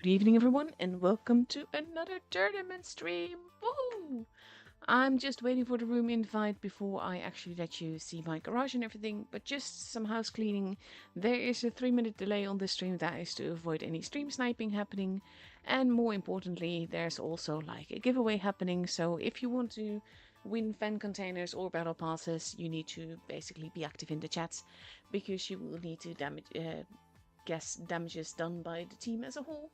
Good evening, everyone, and welcome to another tournament stream. Woohoo! I'm just waiting for the room invite before I actually let you see my garage and everything, but just some house cleaning. There is a 3-minute delay on this stream. That is to avoid any stream sniping happening, and more importantly, there's also like a giveaway happening. So if you want to win fan containers or battle passes, you need to basically be active in the chats, because you will need to guess damages done by the team as a whole.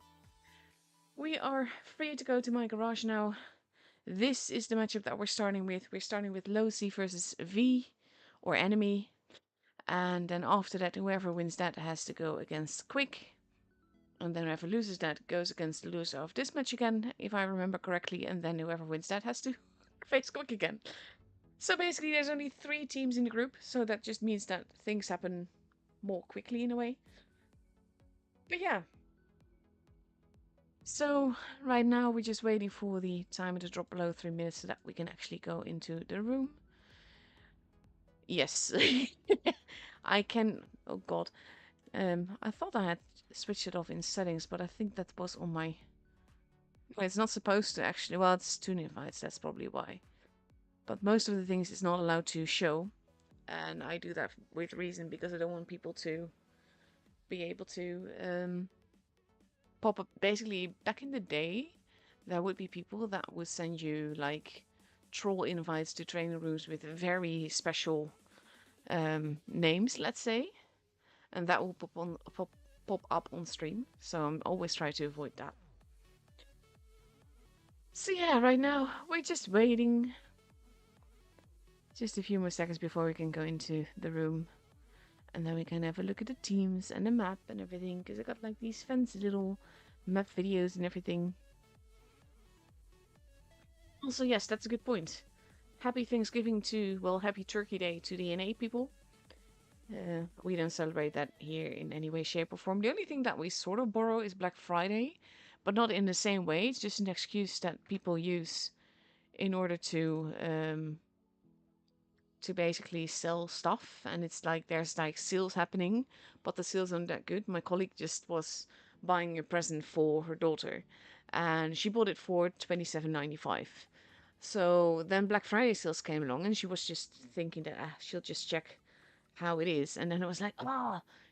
We are free to go to my garage now. This is the matchup that we're starting with. We're starting with low C versus V, or enemy. And then after that, whoever wins that has to go against Quick. And then whoever loses that goes against the loser of this match again, if I remember correctly. And then whoever wins that has to face Quick again. So basically there's only 3 teams in the group. So that just means that things happen more quickly in a way. But yeah. So right now we're just waiting for the timer to drop below 3 minutes so that we can actually go into the room. Yes, I can. Oh god, I thought I had switched it off in settings, but I think that was on my. Well, it's not supposed to actually. Well, it's tune invites. That's probably why. But most of the things it's not allowed to show, and I do that with reason because I don't want people to be able to pop up. Basically, back in the day, there would be people that would send you like troll invites to training rooms with very special names, let's say, and that will pop up on stream. So I'm always trying to avoid that. So yeah, right now we're just waiting. Just a few more seconds before we can go into the room. And then we can have a look at the teams and the map and everything. Because I got like these fancy little map videos and everything. Also, yes, that's a good point. Happy Thanksgiving to, well, happy Turkey Day to the NA people. We don't celebrate that here in any way, shape, or form. The only thing that we sort of borrow is Black Friday, but not in the same way. It's just an excuse that people use in order to basically sell stuff. And it's like there's like sales happening, but the sales aren't that good. My colleague just was buying a present for her daughter, and she bought it for $27.95. So then Black Friday sales came along, and she was just thinking that she'll just check how it is, and then it was like,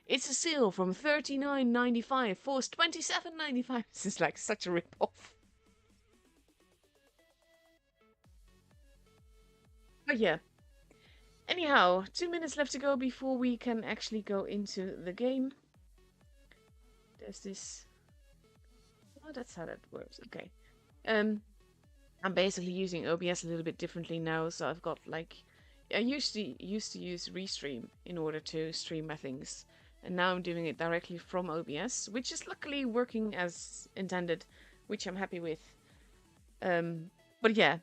it's a sale from $39.95 for $27.95. This is like such a rip-off. But yeah. Anyhow, 2 minutes left to go before we can actually go into the game. There's this. Oh, that's how that works. Okay. I'm basically using OBS a little bit differently now, so I've got like I used to use Restream in order to stream my things, and now I'm doing it directly from OBS, which is luckily working as intended, which I'm happy with. But yeah,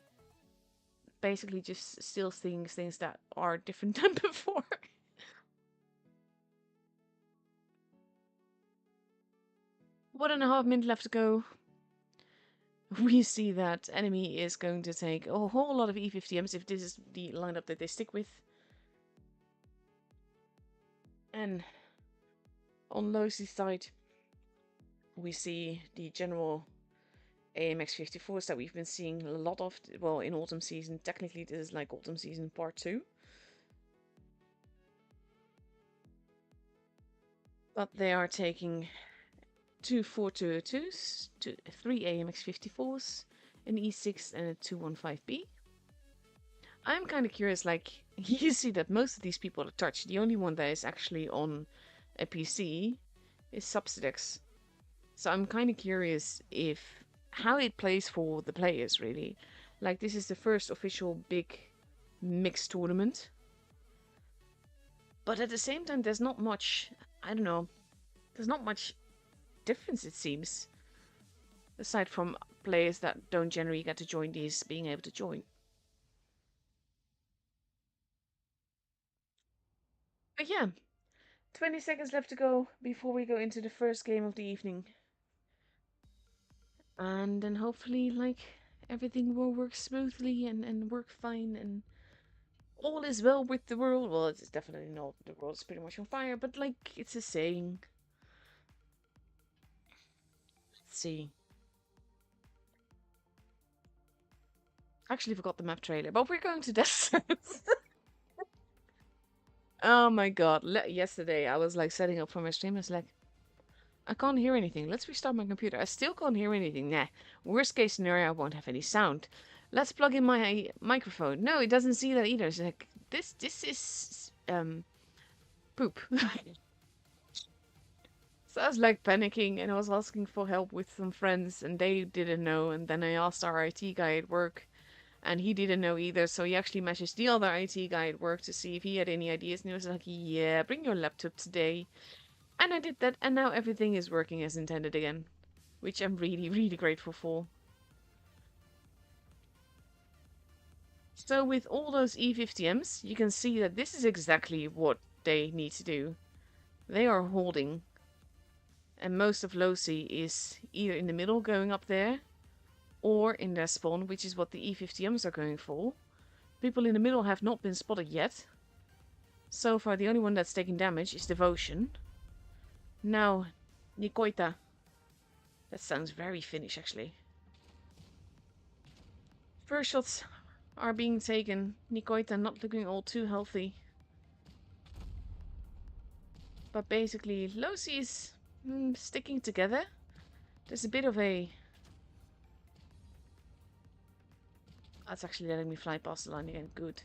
basically just still seeing things that are different than before. 1.5 minutes left to go. We see that enemy is going to take a whole lot of E50Ms if this is the lineup that they stick with. And on Losi's side, we see the general AMX 54s that we've been seeing a lot of, well, in autumn season. Technically, this is like autumn season part 2. But they are taking 2 402s, 3 AMX 54s, an E6 and a 215B. I'm kind of curious, like, you see that most of these people are touched. The only one that is actually on a PC is Subsidex. So I'm kind of curious how it plays for the players, really. Like, this is the first official big mixed tournament. But at the same time, there's not much, I don't know, there's not much difference, it seems. Aside from players that don't generally get to join these being able to join. But yeah, 20 seconds left to go before we go into the first game of the evening. And then hopefully, like, everything will work smoothly and work fine and all is well with the world. Well, it's definitely not. The world is pretty much on fire, but, like, it's a saying. Let's see. Actually forgot the map trailer, but we're going to deserts. Oh my god. Yesterday I was like setting up for my stream. I was like, I can't hear anything. Let's restart my computer. I still can't hear anything. Nah. Worst case scenario, I won't have any sound. Let's plug in my microphone. No, it doesn't see that either. It's like, this is poop. So I was like panicking and I was asking for help with some friends and they didn't know. And then I asked our IT guy at work and he didn't know either. So he actually messaged the other IT guy at work to see if he had any ideas. And he was like, yeah, bring your laptop today. And I did that. And now everything is working as intended again, which I'm really, really grateful for. So with all those E50Ms, you can see that this is exactly what they need to do. They are holding. And most of Losi is either in the middle going up there or in their spawn, which is what the E50Ms are going for. People in the middle have not been spotted yet. So far, the only one that's taking damage is Devotion. Now, Nikoita. That sounds very Finnish, actually. First shots are being taken. Nikoita not looking all too healthy. But basically, Losi is sticking together. There's a bit of a... That's actually letting me fly past the line again. Good.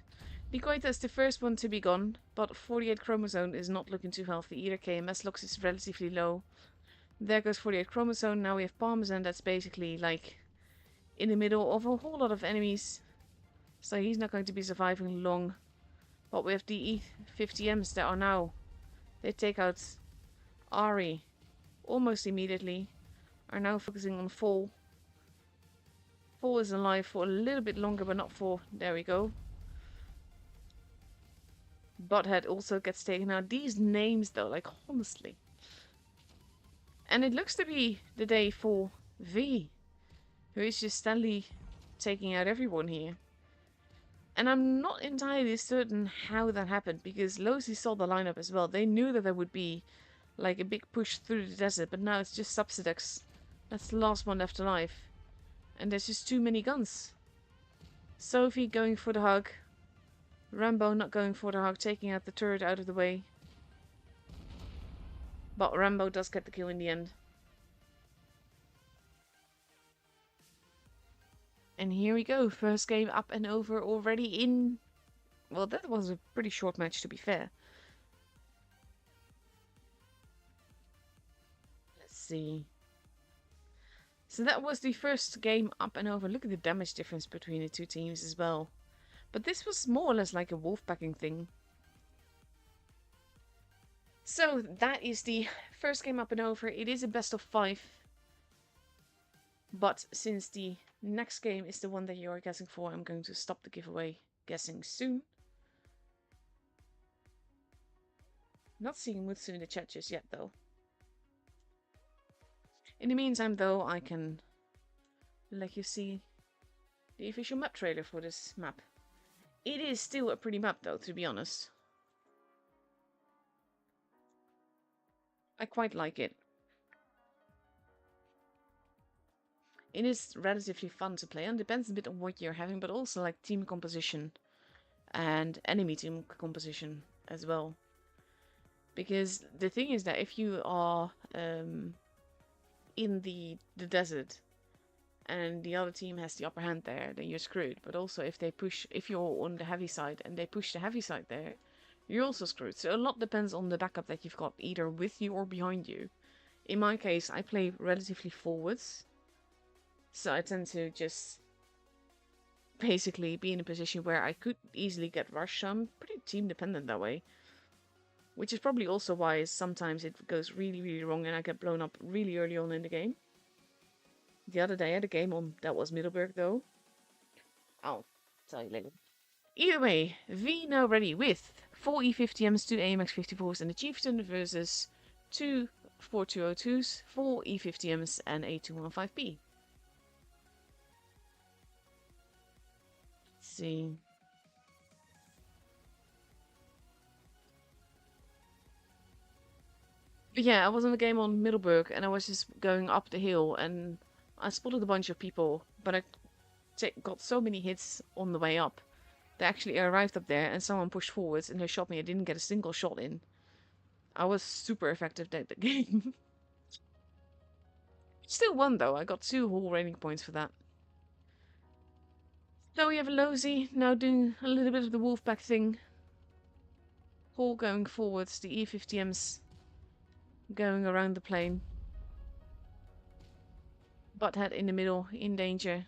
Nikoita is the first one to be gone, but 48 chromosome is not looking too healthy either. KMS looks is relatively low. There goes 48 chromosome. Now we have Palms, and that's basically like in the middle of a whole lot of enemies. So he's not going to be surviving long. But we have the E50Ms that are now... They take out Ari almost immediately. Are now focusing on Fall. Fall is alive for a little bit longer, but not for... There we go. Butthead also gets taken out. These names, though, like, honestly. And it looks to be the day for V, who is just steadily taking out everyone here. And I'm not entirely certain how that happened, because Losi saw the lineup as well. They knew that there would be, like, a big push through the desert, but now it's just Subsidex. That's the last one left alive. And there's just too many guns. Sophie going for the hug. Rambo not going for the hug, taking out the turret out of the way. But Rambo does get the kill in the end. And here we go, first game up and over already in... Well, that was a pretty short match, to be fair. Let's see. So that was the first game up and over. Look at the damage difference between the two teams as well. But this was more or less like a wolfpacking thing. So that is the first game up and over. It is a best of 5. But since the next game is the one that you're guessing for, I'm going to stop the giveaway guessing soon. Not seeing Mutsu in the chat just yet, though. In the meantime, though, I can let you see the official map trailer for this map. It is still a pretty map, though, to be honest. I quite like it. It is relatively fun to play, and depends a bit on what you're having, but also like team composition and enemy team composition as well. Because the thing is that if you are in the desert and the other team has the upper hand there, then you're screwed. But also if you're on the heavy side and they push the heavy side there, you're also screwed. So a lot depends on the backup that you've got either with you or behind you. In my case, I play relatively forwards. So I tend to just basically be in a position where I could easily get rushed. So I'm pretty team dependent that way. Which is probably also why sometimes it goes really, really wrong and I get blown up really early on in the game. The other day I had a game on that was Middleburg though. I'll tell you later. Either way, V now ready with 4 E50Ms, 2 AMX 54s and a Chieftain versus 2 4202s, 4 E50Ms and a 215B. Let's see. Yeah, I was in the game on Middleburg and I was just going up the hill and I spotted a bunch of people, but I got so many hits on the way up. They actually arrived up there and someone pushed forwards and they shot me. I didn't get a single shot in. I was super effective at the game. Still won though. I got 2 whole rating points for that. Now we have Lozy now doing a little bit of the Wolfpack thing. Hall going forwards, the E50Ms going around the plane. Butthead in the middle, in danger.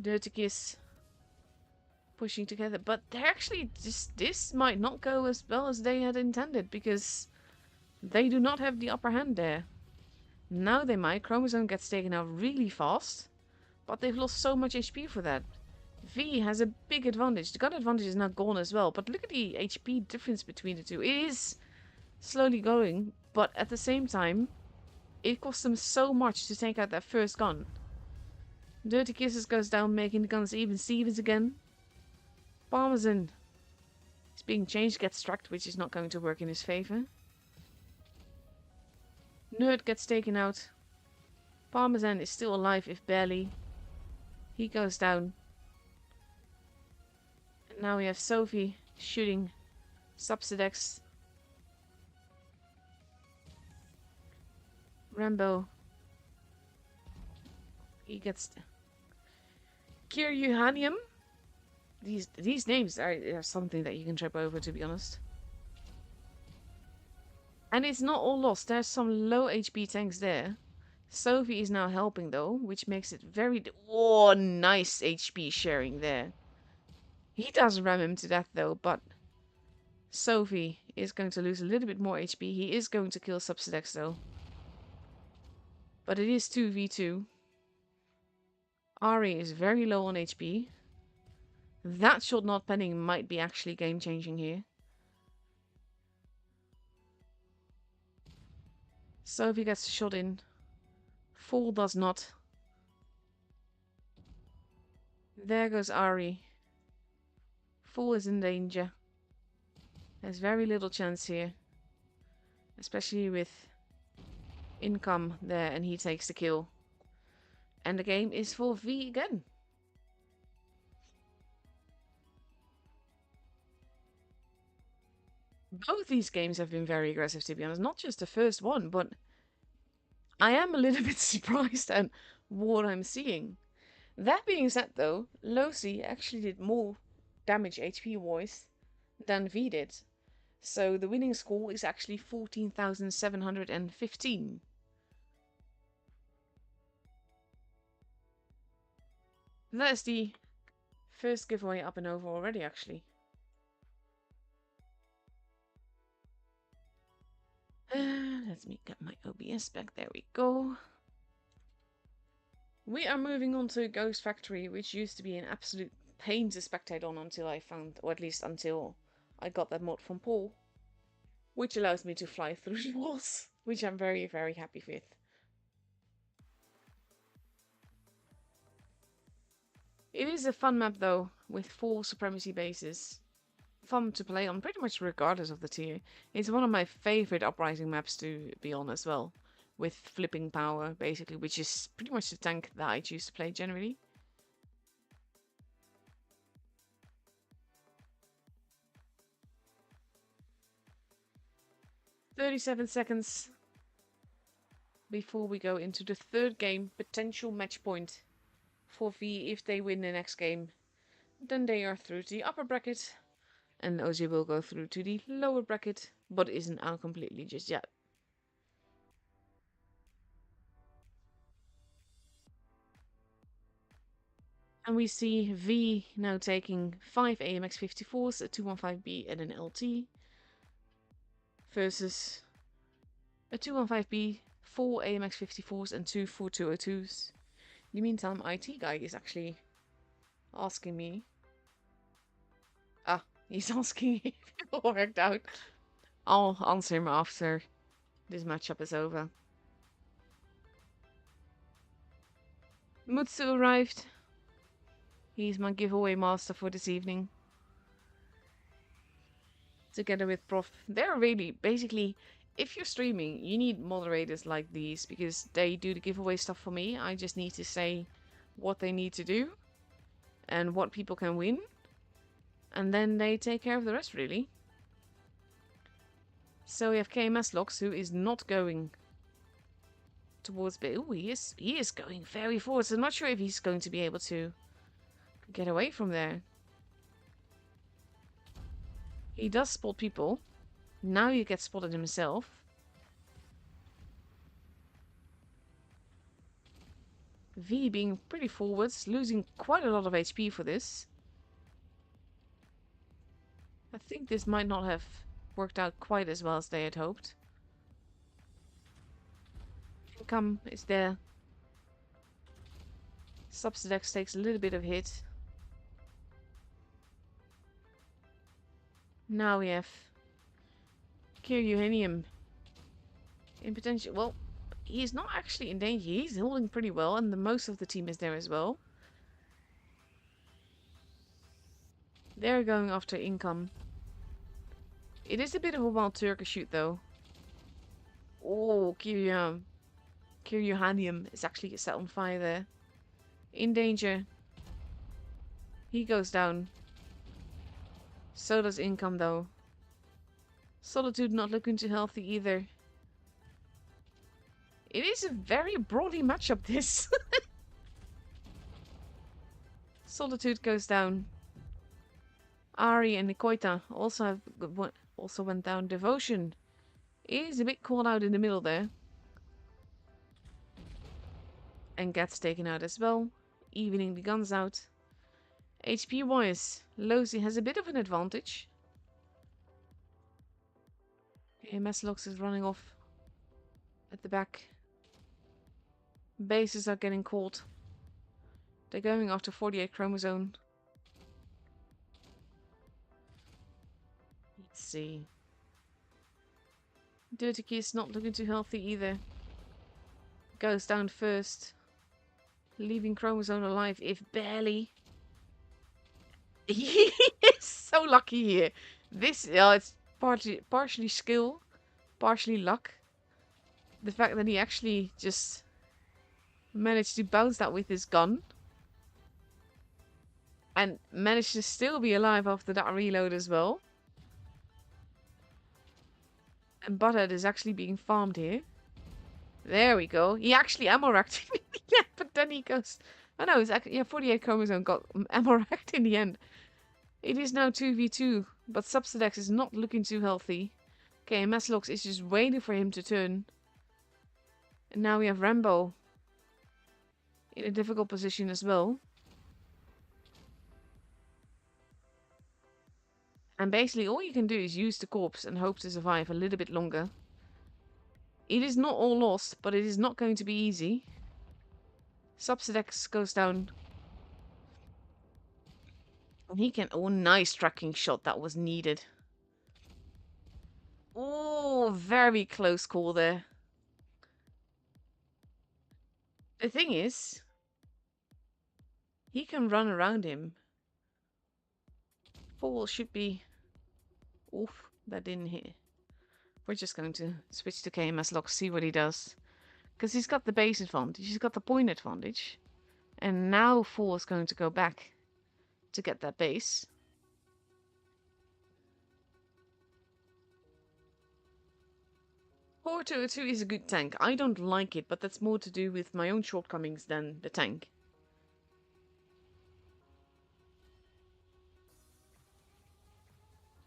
Dirty Kiss pushing together, but they're actually this might not go as well as they had intended because they do not have the upper hand there. Now they might. Chromosome gets taken out really fast, but they've lost so much HP for that. V has a big advantage. The gun advantage is now gone as well, but look at the HP difference between the two. It is slowly going, but at the same time, it costs them so much to take out that first gun. Dirty Kisses goes down, making the guns even Stevens again. Parmesan is being changed, gets struck, which is not going to work in his favor. Nerd gets taken out. Parmesan is still alive, if barely. He goes down. And now we have Sophie shooting Subsidex. Rambo. He gets Kiryuhanium. These names are something that you can trip over, to be honest. And it's not all lost. There's some low HP tanks there. Sophie is now helping though, which makes it very... Oh, nice HP sharing there. He does ram him to death though, but Sophie is going to lose a little bit more HP. He is going to kill Subsidex though. But it is 2v2. Ari is very low on HP. That shot not penning might be actually game changing here. Sophie gets shot in. Fool does not. There goes Ari. Fool is in danger. There's very little chance here. Especially with income there, and he takes the kill. And the game is for V again. Both these games have been very aggressive, to be honest. Not just the first one, but I am a little bit surprised at what I'm seeing. That being said, though, Losi actually did more damage HP-wise than V did. So the winning score is actually 14,715. That is the first giveaway up and over already, actually. Let me get my OBS back. There we go. We are moving on to Ghost Factory, which used to be an absolute pain to spectate on until I found, or at least until I got that mod from Paul, which allows me to fly through the walls, which I'm very, very happy with. It is a fun map though, with 4 supremacy bases. Fun to play on pretty much regardless of the tier. It's one of my favorite Uprising maps to be on as well. With flipping power, basically, which is pretty much the tank that I choose to play generally. "37 seconds before we go into the third game. Potential match point for V if they win the next game. Then they are through to the upper bracket. And Ozzy will go through to the lower bracket, but isn't out completely just yet. And we see V now taking 5 AMX-54s, a 215B and an LT, versus a 215B, 4 AMX-54s and 2 4202s. In the meantime, IT guy is actually asking me... He's asking if it all worked out. I'll answer him after this matchup is over. Mutsu arrived. He's my giveaway master for this evening. together with Prof. They're really, basically, if you're streaming, you need moderators like these because they do the giveaway stuff for me. I just need to say what they need to do and what people can win. And then they take care of the rest, really. So we have KMS Locks, who is not going towards... Oh, he is going very forward. So I'm not sure if he's going to be able to get away from there. He does spot people. Now he gets spotted himself. V being pretty forwards, losing quite a lot of HP for this. I think this might not have worked out quite as well as they had hoped. Income is there. Subsidex takes a little bit of hit. Now we have Kireuhenium in potential. Well, he's not actually in danger. He's holding pretty well, and most of the team is there as well. They're going after income. It is a bit of a wild Turkish shoot, though. Oh, Kireuhenium is actually set on fire there. In danger. He goes down. So does income, though. Solitude not looking too healthy either. It is a very brawly matchup, this. Solitude goes down. Ari and Nikoita also went down. Devotion is a bit caught out in the middle there. And gets taken out as well. Evening the guns out. HP wise, Lozy has a bit of an advantage. MS Locks is running off at the back. Bases are getting caught. They're going after 48 chromosome. Let's see. Dirty Kiss not looking too healthy either. Goes down first. Leaving chromosome alive, if barely. He is so lucky here. This, it's partially skill, partially luck. The fact that he actually just managed to bounce that with his gun. And managed to still be alive after that reload as well. And Butthead is actually being farmed here. There we go. He actually ammo racked him in the end, but then he goes... Oh no, it's actually, yeah, 48 chromosome got ammo racked in the end. It is now 2v2, but Subsidex is not looking too healthy. Okay, Maslox is just waiting for him to turn. And now we have Rambo in a difficult position as well. And basically all you can do is use the corpse and hope to survive a little bit longer. It is not all lost, but it is not going to be easy. Subsidex goes down. And he can... Oh, nice tracking shot. That was needed. Oh, very close call there. The thing is, he can run around him. Fall should be... Oof, that didn't hit. We're just going to switch to KMS Lock, see what he does. Because he's got the base advantage, he's got the point advantage. And now Fall is going to go back to get that base. Core 202 is a good tank. I don't like it, but that's more to do with my own shortcomings than the tank.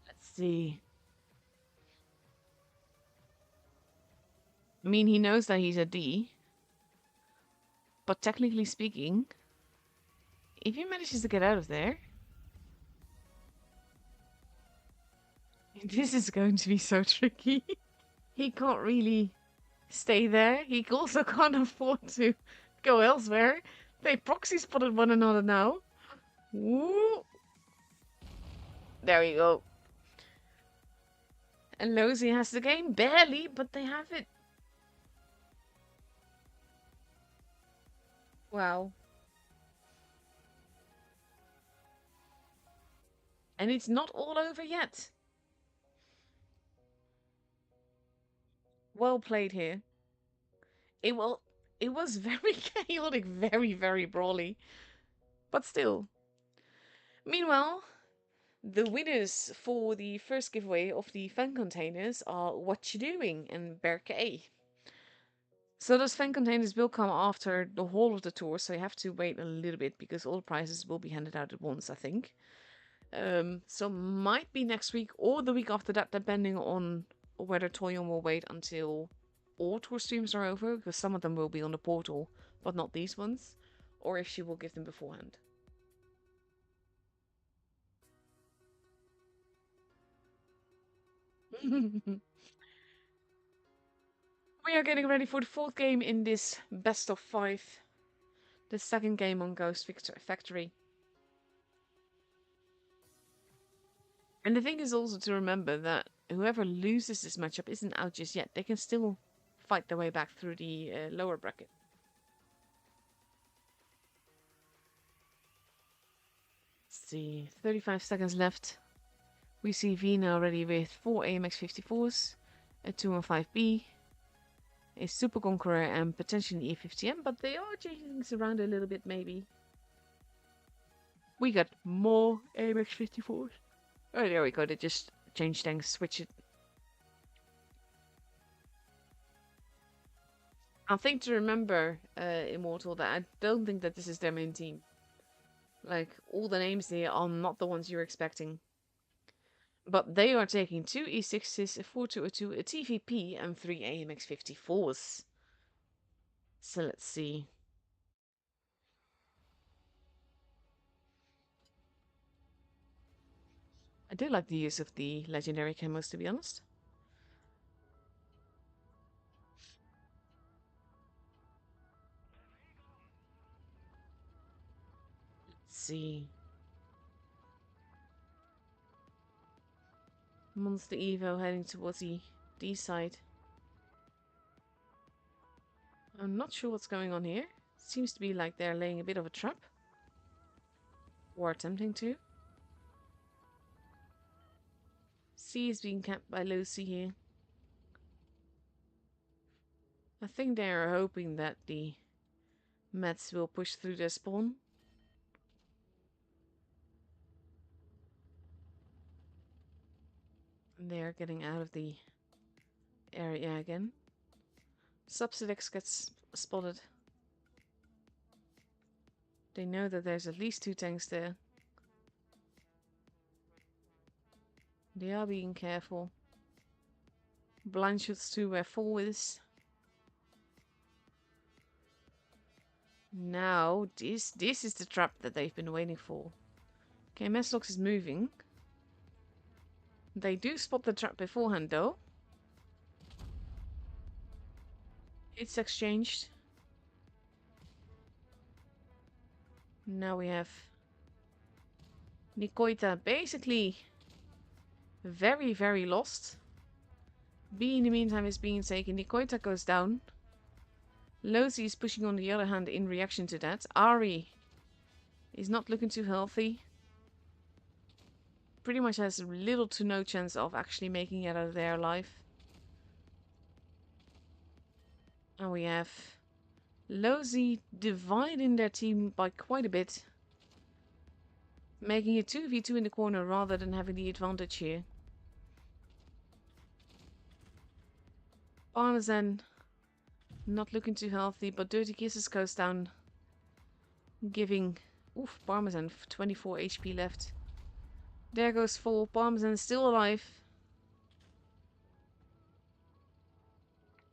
Let's see. I mean, he knows that he's a D. But technically speaking, if he manages to get out of there... This is going to be so tricky. He can't really stay there. He also can't afford to go elsewhere. They proxy spotted one another now. Woo! There we go. And Lozy has the game. Barely, but they have it. Wow. And it's not all over yet. Well played here. It will. It was very chaotic, very, very brawly. But still. Meanwhile, the winners for the first giveaway of the fan containers are What You Doing and Berke A. So those fan containers will come after the whole of the tour, so you have to wait a little bit because all the prizes will be handed out at once, I think. So might be next week or the week after that, depending on whether Toyon will wait until all tour streams are over, because some of them will be on the portal, but not these ones, or if she will give them beforehand. We are getting ready for the fourth game in this best of 5. The second game on Ghost Factory. And the thing is also to remember that whoever loses this matchup isn't out just yet. They can still fight their way back through the lower bracket. Let's see, 35 seconds left. We see Vina already with 4 AMX 54s, a 215B, a Super Conqueror, and potentially an E50M, but they are changing things around a little bit, maybe. We got more AMX 54s. Oh, there we go. They just changed things, switch it. I think to remember, Immortal, that I don't think that this is their main team. Like, all the names here are not the ones you're expecting. But they are taking 2 E6s, a 4202, a TVP, and 3 AMX 54s. So let's see. I do like the use of the legendary camos, to be honest. Let's see. Monster Evo heading towards the D side. I'm not sure what's going on here. Seems to be like they're laying a bit of a trap. Or attempting to. C is being capped by Lucy here. I think they are hoping that the Mets will push through their spawn. They are getting out of the area again. Subsidex gets spotted. They know that there's at least 2 tanks there. They are being careful. Blind shots to where 4 is. Now, this is the trap that they've been waiting for. Okay, Meslox is moving. They do spot the trap beforehand, though. It's exchanged. Now we have Nikoita basically very, very lost. B in the meantime is being taken. Nikoita goes down. Lozi is pushing on the other hand in reaction to that. Ari is not looking too healthy. Pretty much has little to no chance of actually making it out of there alive. And we have Lozi dividing their team by quite a bit. Making it 2v2 in the corner rather than having the advantage here. Parmesan not looking too healthy, but Dirty Kisses goes down. Giving... Oof, Parmesan 24 HP left. There goes 4. Parmesan still alive.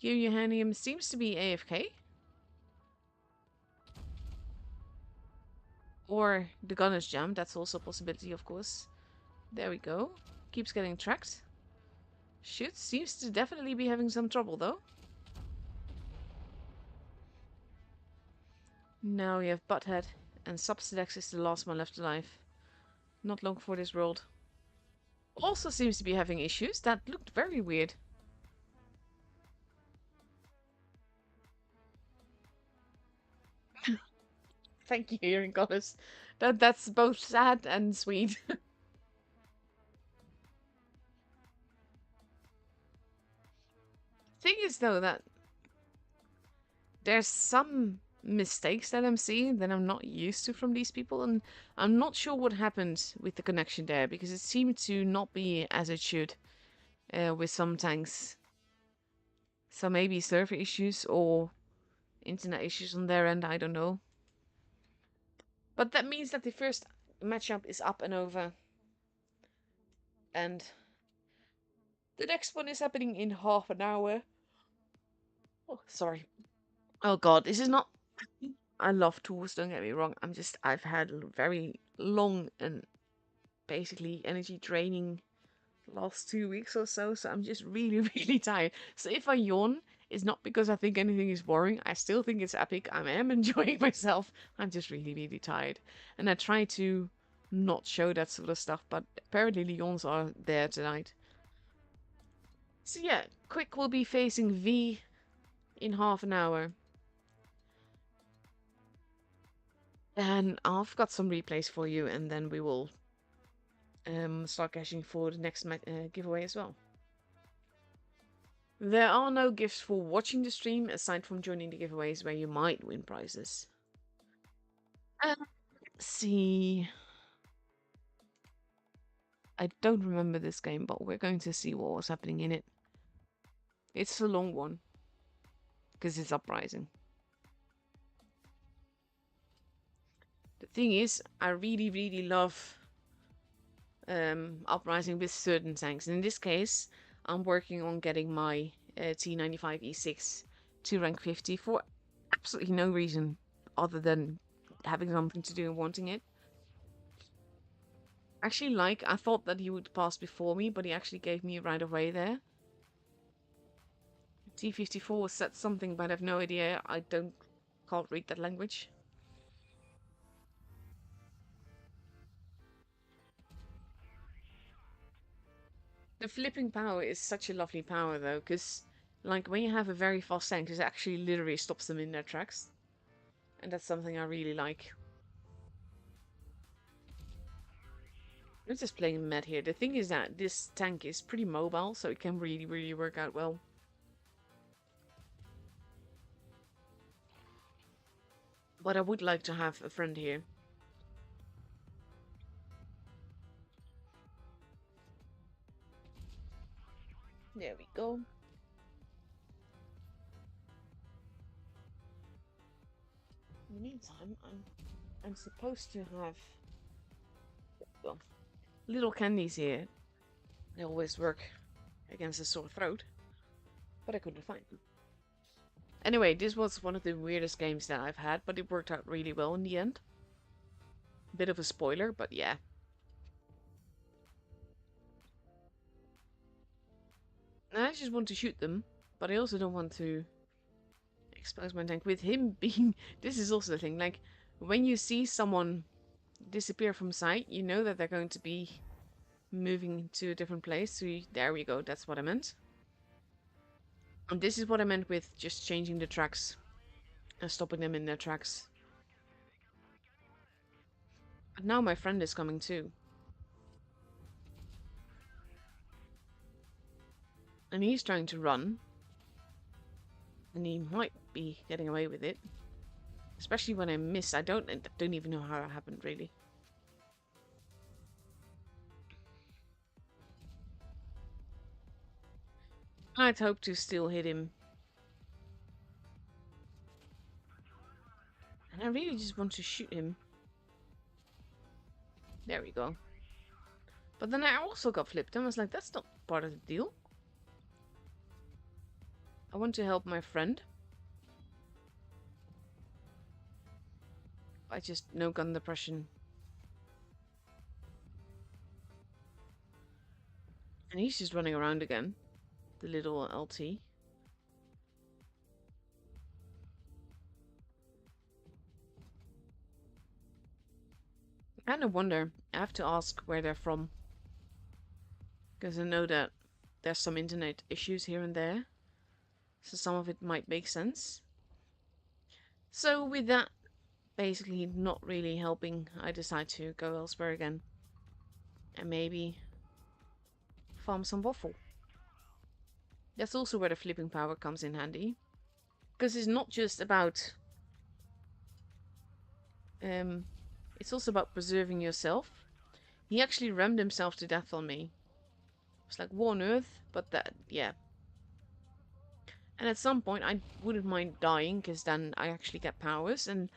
Euhanium seems to be AFK. Or the gun is jammed. That's also a possibility, of course. There we go. Keeps getting tracked. Shoots. Seems to definitely be having some trouble, though. Now we have Butthead. And Subsidex is the last one left alive. Not long for this world. Also seems to be having issues. That looked very weird. Thank you, Hearing Goddess. That's both sad and sweet. thing is, though, that there's some mistakes that I'm seeing that I'm not used to from these people, and I'm not sure what happened with the connection there, because it seemed to not be as it should with some tanks. So maybe server issues or internet issues on their end, I don't know. But that means that the first matchup is up and over. And the next one is happening in half an hour. Oh, sorry. Oh god, this is not... I love tools, don't get me wrong. I've had a very long and basically energy draining last 2 weeks or so, so I'm just really, really tired. So if I yawn, it's not because I think anything is boring. I still think it's epic. I am enjoying myself. I'm just really, really tired. And I try to not show that sort of stuff, but apparently the yawns are there tonight. So yeah, Quick will be facing V in half an hour. And I've got some replays for you, and then we will start cashing for the next giveaway as well. There are no gifts for watching the stream, aside from joining the giveaways where you might win prizes. Let's see. I don't remember this game, but we're going to see what was happening in it. It's a long one, because it's Uprising. The thing is, I really, really love Uprising with certain tanks. In this case, I'm working on getting my T95E6 to rank 50 for absolutely no reason other than having something to do and wanting it. Actually, I thought that he would pass before me, but he actually gave me right away there. T54 said something, but I have no idea. Can't read that language. The flipping power is such a lovely power, though, because, like, when you have a very fast tank, it actually literally stops them in their tracks. And that's something I really like. I'm just playing mad here. The thing is that this tank is pretty mobile, so it can really, really work out well. But I would like to have a friend here. There we go. In the meantime, I'm supposed to have little candies here. They always work against a sore throat, but I couldn't find them. Anyway, this was one of the weirdest games that I've had, but it worked out really well in the end. Bit of a spoiler, but yeah. I just want to shoot them, but I also don't want to expose my tank. With him being... This is also the thing, like, when you see someone disappear from sight, you know that they're going to be moving to a different place. So there we go, that's what I meant. And this is what I meant with just changing the tracks and stopping them in their tracks. But now my friend is coming too. And he's trying to run. And he might be getting away with it. Especially when I miss. I don't even know how it happened, really. I'd hope to still hit him. And I really just want to shoot him. There we go. But then I also got flipped. I was like, that's not part of the deal. I want to help my friend. I just no gun depression. And he's just running around again. The little LT. I kind of wonder. I have to ask where they're from. Because I know that there's some internet issues here and there. So some of it might make sense. So with that basically not really helping, I decide to go elsewhere again. And maybe farm some waffle. That's also where the flipping power comes in handy. Because it's not just about... it's also about preserving yourself. He actually rammed himself to death on me. It's like, war on Earth, but that, yeah. And at some point, I wouldn't mind dying, because then I actually get powers. And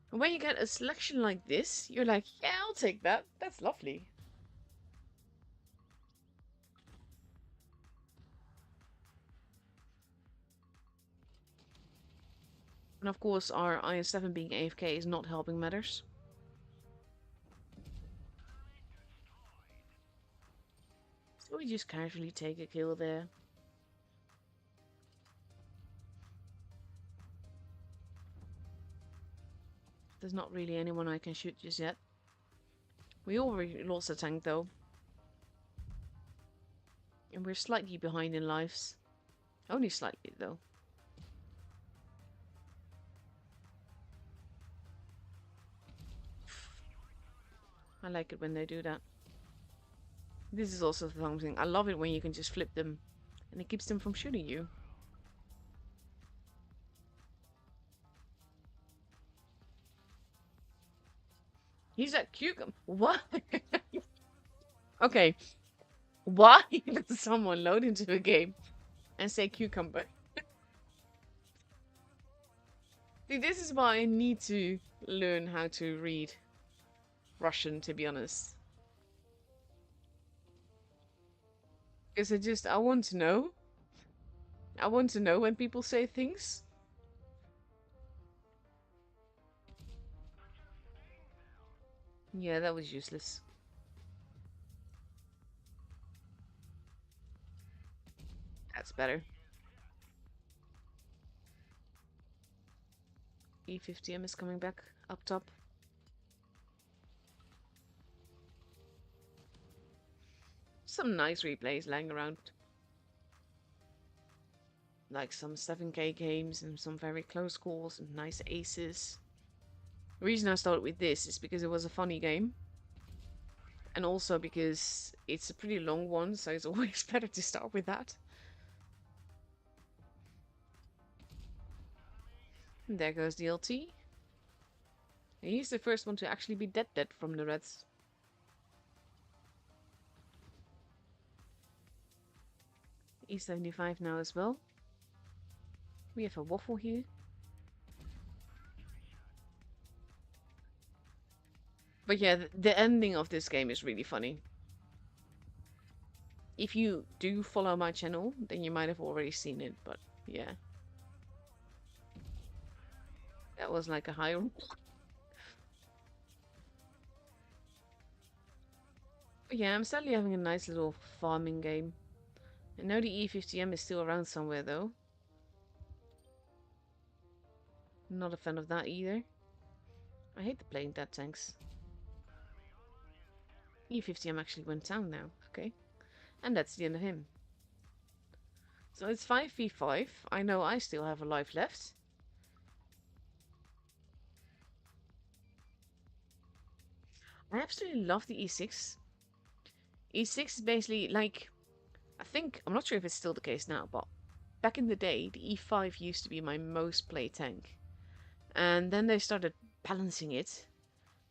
when you get a selection like this, you're like, yeah, I'll take that. That's lovely. And of course, our IS-7 being AFK is not helping matters. So we just casually take a kill there. There's not really anyone I can shoot just yet. We already lost a tank though. And we're slightly behind in lives. Only slightly though. I like it when they do that. This is also something. I love it when you can just flip them. And it keeps them from shooting you. He's a cucumber. What? Okay. Why does someone load into a game and say cucumber? See, this is why I need to learn how to read Russian, to be honest. Because I want to know. I want to know when people say things. Yeah, that was useless. That's better. E50M is coming back up top. Some nice replays lying around. Like some 7K games and some very close calls and nice aces. The reason I started with this is because it was a funny game. And also because it's a pretty long one, so it's always better to start with that. And there goes the LT. And he's the first one to actually be dead from the Reds. E75 now as well. We have a waffle here. But yeah, the ending of this game is really funny. If you do follow my channel, then you might have already seen it, but yeah. That was like a high roll. But yeah, I'm sadly having a nice little farming game. I know the E50M is still around somewhere though. Not a fan of that either. I hate the playing dead tanks. E50M actually went down now. Okay. And that's the end of him. So it's 5v5. I know I still have a life left. I absolutely love the E6. E6 is basically like... I'm not sure if it's still the case now, but back in the day, the E5 used to be my most played tank. And then they started balancing it.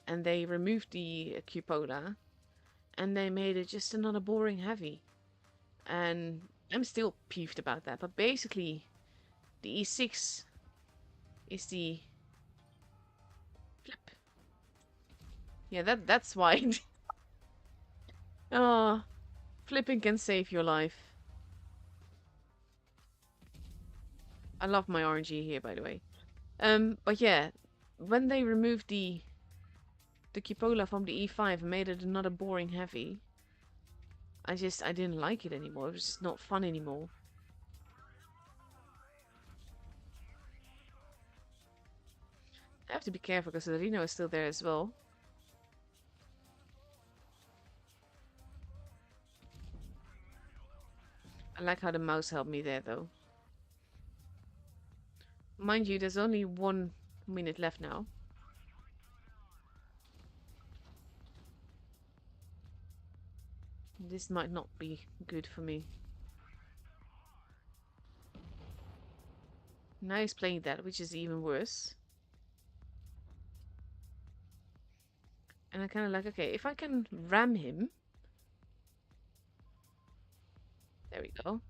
And they removed the cupola. And they made it just another boring heavy. And I'm still peeved about that. But basically, the E6 is the flip. Yeah, that's why. Oh, flipping can save your life. I love my RNG here, by the way. But yeah, when they removed the cupola from the E5 and made it another boring heavy, I didn't like it anymore. It was just not fun anymore. I have to be careful because the Reno is still there as well. I like how the mouse helped me there though. Mind you, there's only 1 minute left now. This might not be good for me. Now he's playing that, which is even worse. And I kind of like, okay, if I can ram him. There we go.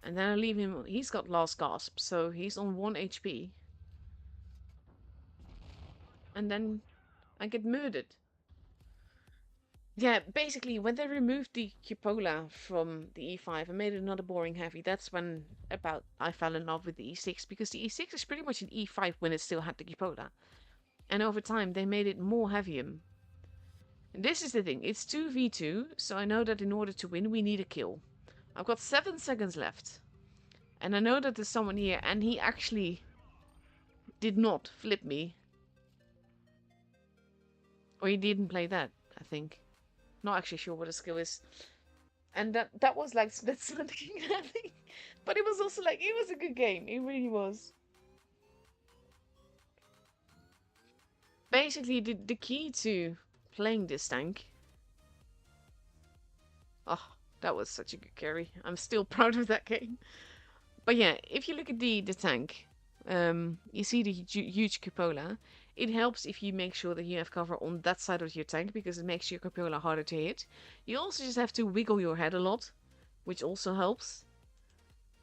And then I leave him. He's got last gasp, so he's on 1 HP. And then I get murdered. Yeah, basically, when they removed the cupola from the E5 and made it another boring heavy, that's when I fell in love with the E6, because the E6 is pretty much an E5 when it still had the cupola. And over time, they made it more heavium. And this is the thing, it's 2v2, so I know that in order to win, we need a kill. I've got 7 seconds left. And I know that there's someone here, and he actually did not flip me. Or he didn't play that, I think. Not actually sure what the skill is. And that was like spectating, I think. But it was also like, it was a good game. It really was. Basically, the key to playing this tank. Oh, that was such a good carry. I'm still proud of that game. But yeah, if you look at the tank, you see the huge cupola. It helps if you make sure that you have cover on that side of your tank, because it makes your cupola harder to hit. You also just have to wiggle your head a lot, which also helps.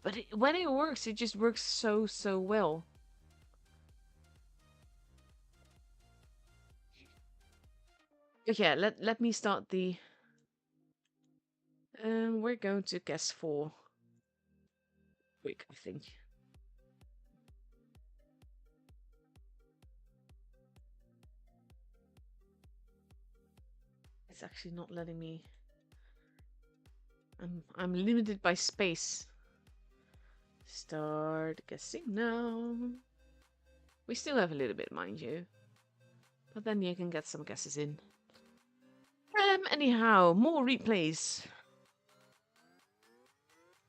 But when it works, it just works so well. But yeah, let me start the... we're going to guess for... quick, I think. It's actually not letting me... I'm limited by space. Start guessing now. We still have a little bit, mind you. But then you can get some guesses in. Anyhow, more replays.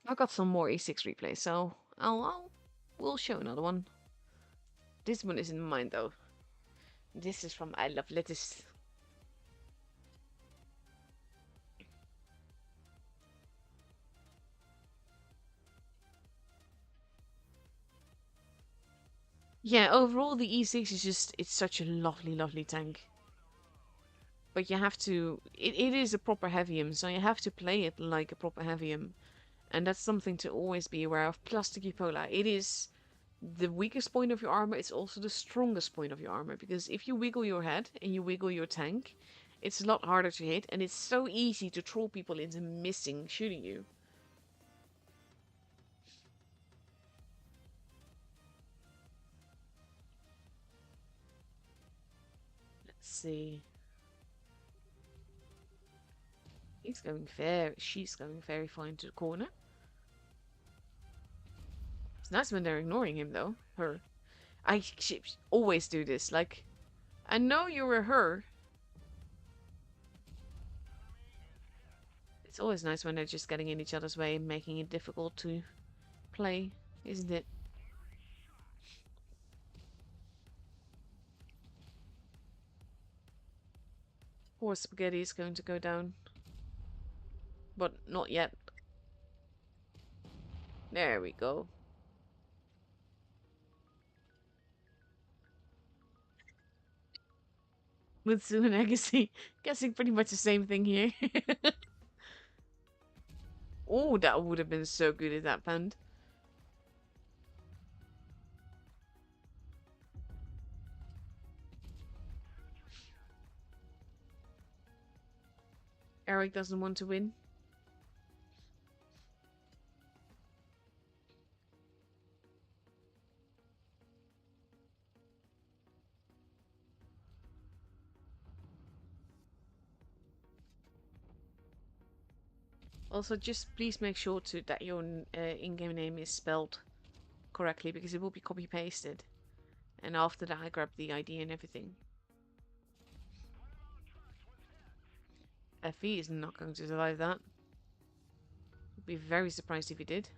I got some more E6 replays, so we'll show another one. This one isn't mine though. This is from I Love Lettuce. Yeah, overall the E6 is just, it's such a lovely tank. But you have to, it is a proper heavium, so you have to play it like a proper heavium. And that's something to always be aware of. Plus the cupola, it is the weakest point of your armor. It's also the strongest point of your armor, because if you wiggle your head and you wiggle your tank, it's a lot harder to hit, and it's so easy to troll people into missing shooting you. Let's see. She's going very fine to the corner. It's nice when they're ignoring him though. Her. She always do this. Like, I know you're a her. It's always nice when they're just getting in each other's way and making it difficult to play, isn't it? Poor Spaghetti is going to go down. But not yet. There we go. With Sue and Agassi. Guessing pretty much the same thing here. Oh, that would have been so good if that panned. Eric doesn't want to win. Also, just please make sure that your in-game name is spelled correctly, because it will be copy-pasted. And after that I grab the ID and everything. FE is not going to survive that. I'd be very surprised if he did.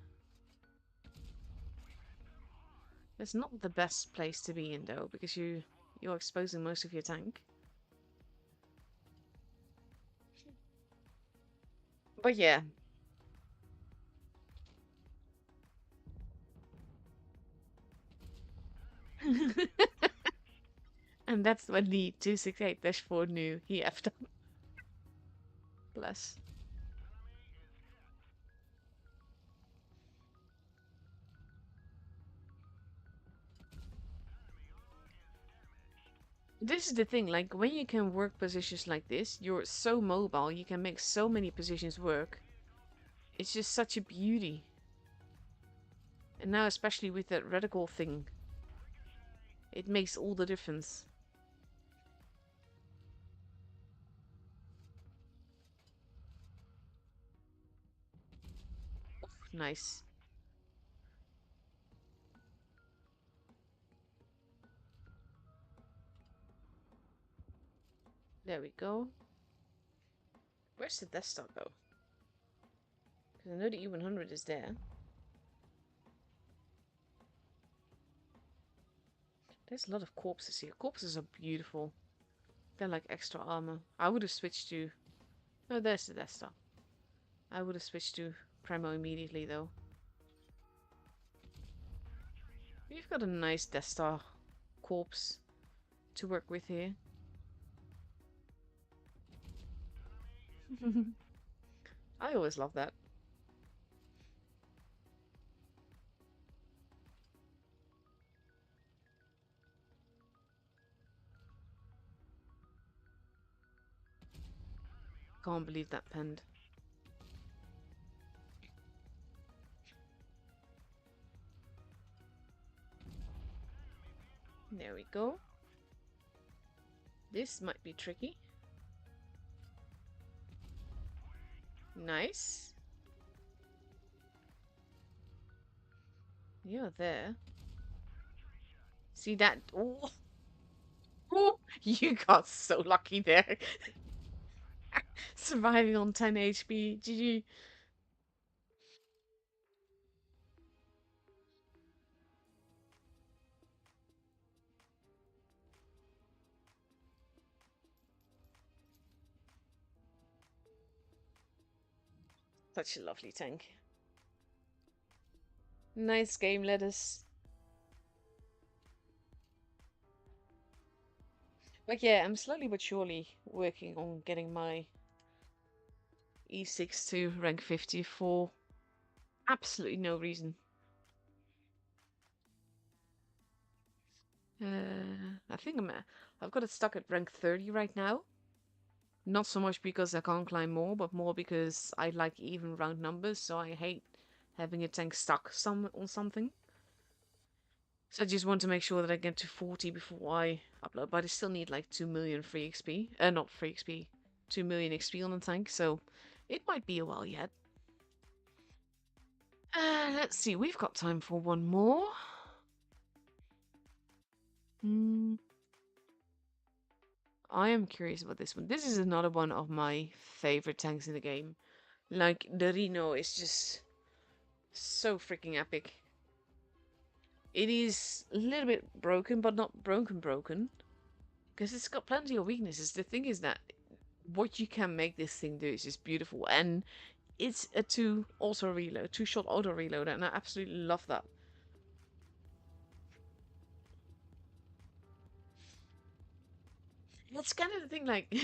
It's not the best place to be in though, because you're exposing most of your tank. But yeah. And that's when the 268-4 knew he effed up. Bless. This is the thing, like, when you can work positions like this, you're so mobile, you can make so many positions work. It's just such a beauty. And now, especially with that radical thing, it makes all the difference. Nice. There we go. Where's the desktop though? Because I know the E100 is there. There's a lot of corpses here. Corpses are beautiful. They're like extra armor. I would have switched to... Oh, there's the desktop. I would have switched to Primo immediately though. We've got a nice desktop corpse to work with here. I always love that. Can't believe that penned. There we go. This might be tricky. Nice. You're there. See that? Oh, oh, you got so lucky there. Surviving on 10 HP. GG. Such a lovely tank. Nice game, Lettuce. But yeah, I'm slowly but surely working on getting my E6 to rank 50 for absolutely no reason. I think I've got it stuck at rank 30 right now. Not so much because I can't climb more, but more because I like even round numbers, so I hate having a tank stuck on something. So I just want to make sure that I get to 40 before I upload, but I still need like 2 million free XP. Not free XP, 2 million XP on the tank, so it might be a while yet. Let's see, we've got time for one more. I am curious about this one. This is another one of my favorite tanks in the game. Like, the Reno is just so freaking epic. It is a little bit broken, but not broken. Because it's got plenty of weaknesses. The thing is that what you can make this thing do is just beautiful. And it's a two-shot auto reload, and I absolutely love that. That's kind of the thing, like,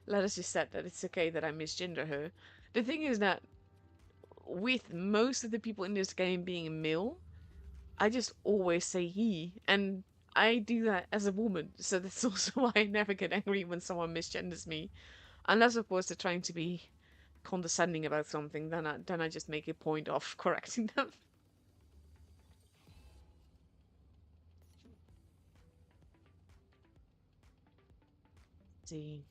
let us just said that it's okay that I misgender her. The thing is that with most of the people in this game being male, I just always say he, and I do that as a woman, so that's also why I never get angry when someone misgenders me. Unless, of course, they're trying to be condescending about something, then I just make a point of correcting them. See.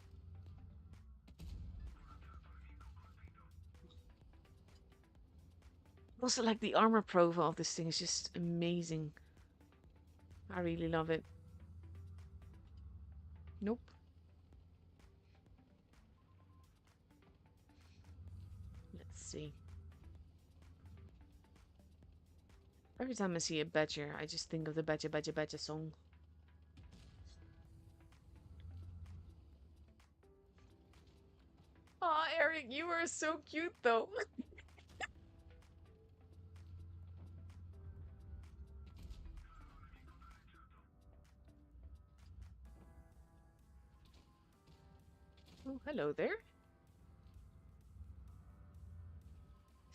Also, like, the armor profile of this thing is just amazing. I really love it. Nope. Let's see. Every time I see a badger, I just think of the Badger Badger Badger song. Aw, Eric, you are so cute though. Oh, hello there.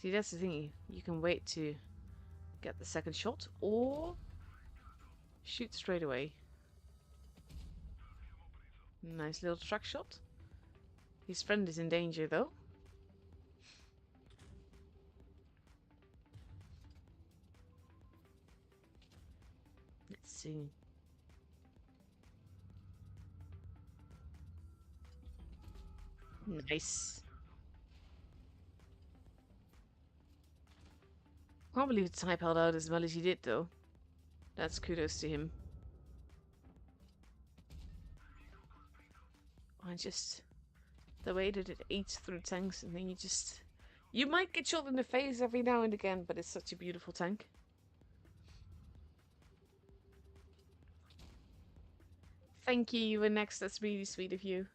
See, that's the thing. You can wait to get the second shot or shoot straight away. Nice little truck shot. His friend is in danger though. Let's see. Nice. Can't believe the type held out as well as he did though. That's kudos to him. The way that it eats through tanks, and then you might get shot in the face every now and again, but it's such a beautiful tank. Thank you, you were next. That's really sweet of you.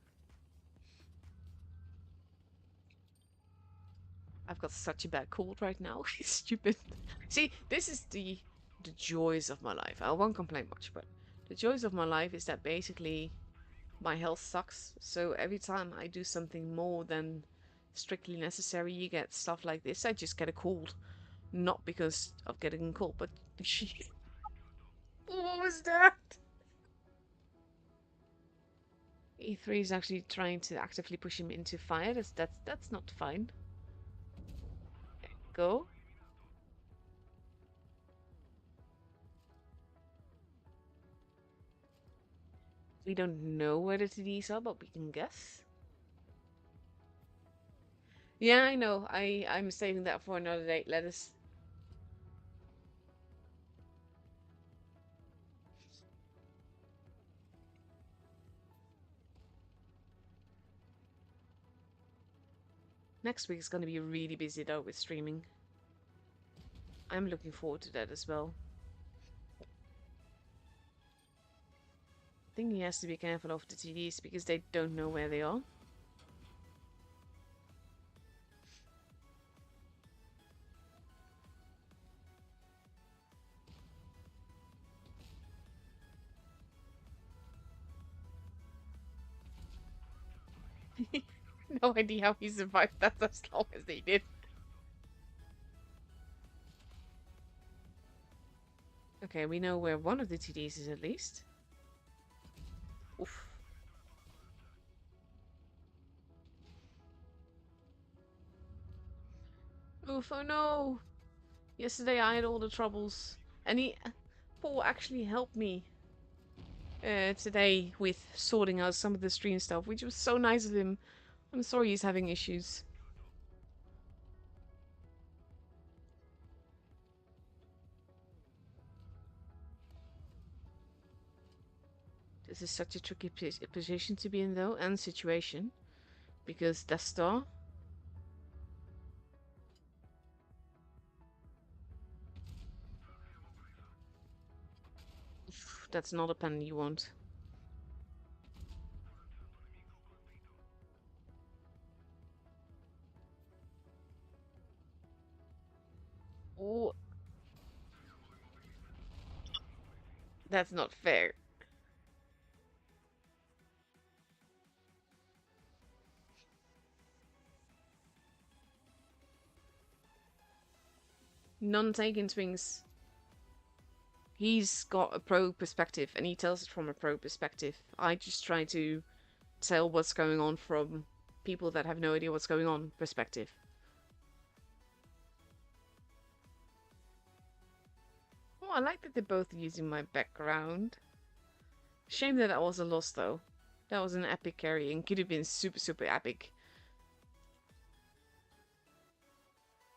I've got such a bad cold right now. It's stupid. See, this is the joys of my life. I won't complain much, but the joys of my life is that basically my health sucks. So every time I do something more than strictly necessary, you get stuff like this. I just get a cold. Not because of getting a cold, but what was that? E3 is actually trying to actively push him into fire. That's not fine. Go. We don't know where the TDs are, but we can guess. Yeah, I know. I'm saving that for another date. Let us. Next week is going to be really busy though with streaming. I'm looking forward to that as well. I think he has to be careful of the TDs because they don't know where they are. No idea how he survived that as long as they did. Okay, we know where one of the TDs is at least. Oof. Oof, oh no! Yesterday I had all the troubles. And Paul actually helped me today with sorting out some of the stream stuff, which was so nice of him. I'm sorry he's having issues. This is such a tricky position to be in though, and situation. Because Death Star. That's not a pen you want. Oh, that's not fair. Non-taken swings. He's got a pro perspective, and he tells it from a pro perspective. I just try to tell what's going on from people that have no idea what's going on perspective. Oh, I like that they're both using my background. Shame that that was a loss, though. That was an epic carry and could have been super, super epic.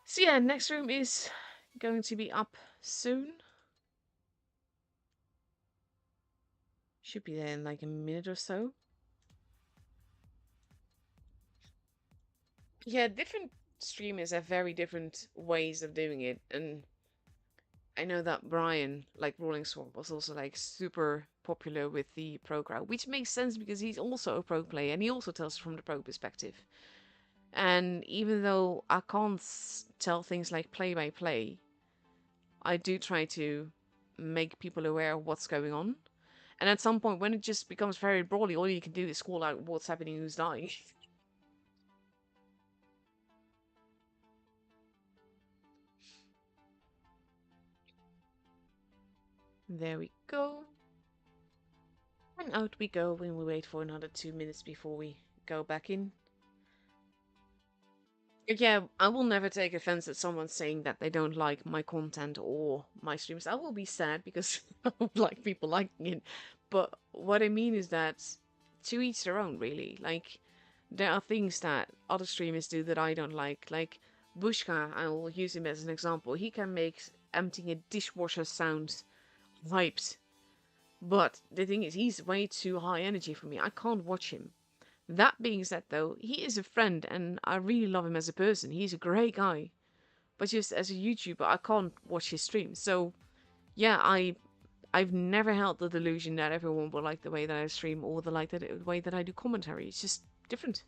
So yeah, next room is going to be up soon. Should be there in like a minute or so. Yeah, different streamers have very different ways of doing it, and I know that Brian, like Rolling Sword, was also like super popular with the pro crowd, which makes sense because he's also a pro player and he also tells from the pro perspective. And even though I can't tell things like play by play, I do try to make people aware of what's going on. And at some point, when it just becomes very brawly, all you can do is call out what's happening, who's dying. There we go. And out we go when we wait for another 2 minutes before we go back in. Yeah, I will never take offense at someone saying that they don't like my content or my streams. I will be sad because I don't like people liking it. But what I mean is that to each their own, really. Like, there are things that other streamers do that I don't like. Like, Bushka, I will use him as an example. He can make emptying a dishwasher sound hyped. But the thing is, he's way too high energy for me. I can't watch him. That being said, though, he is a friend and I really love him as a person. He's a great guy. But just as a YouTuber, I can't watch his streams. So, yeah, I've never held the delusion that everyone will like the way that I stream or the way that I do commentary. It's just different.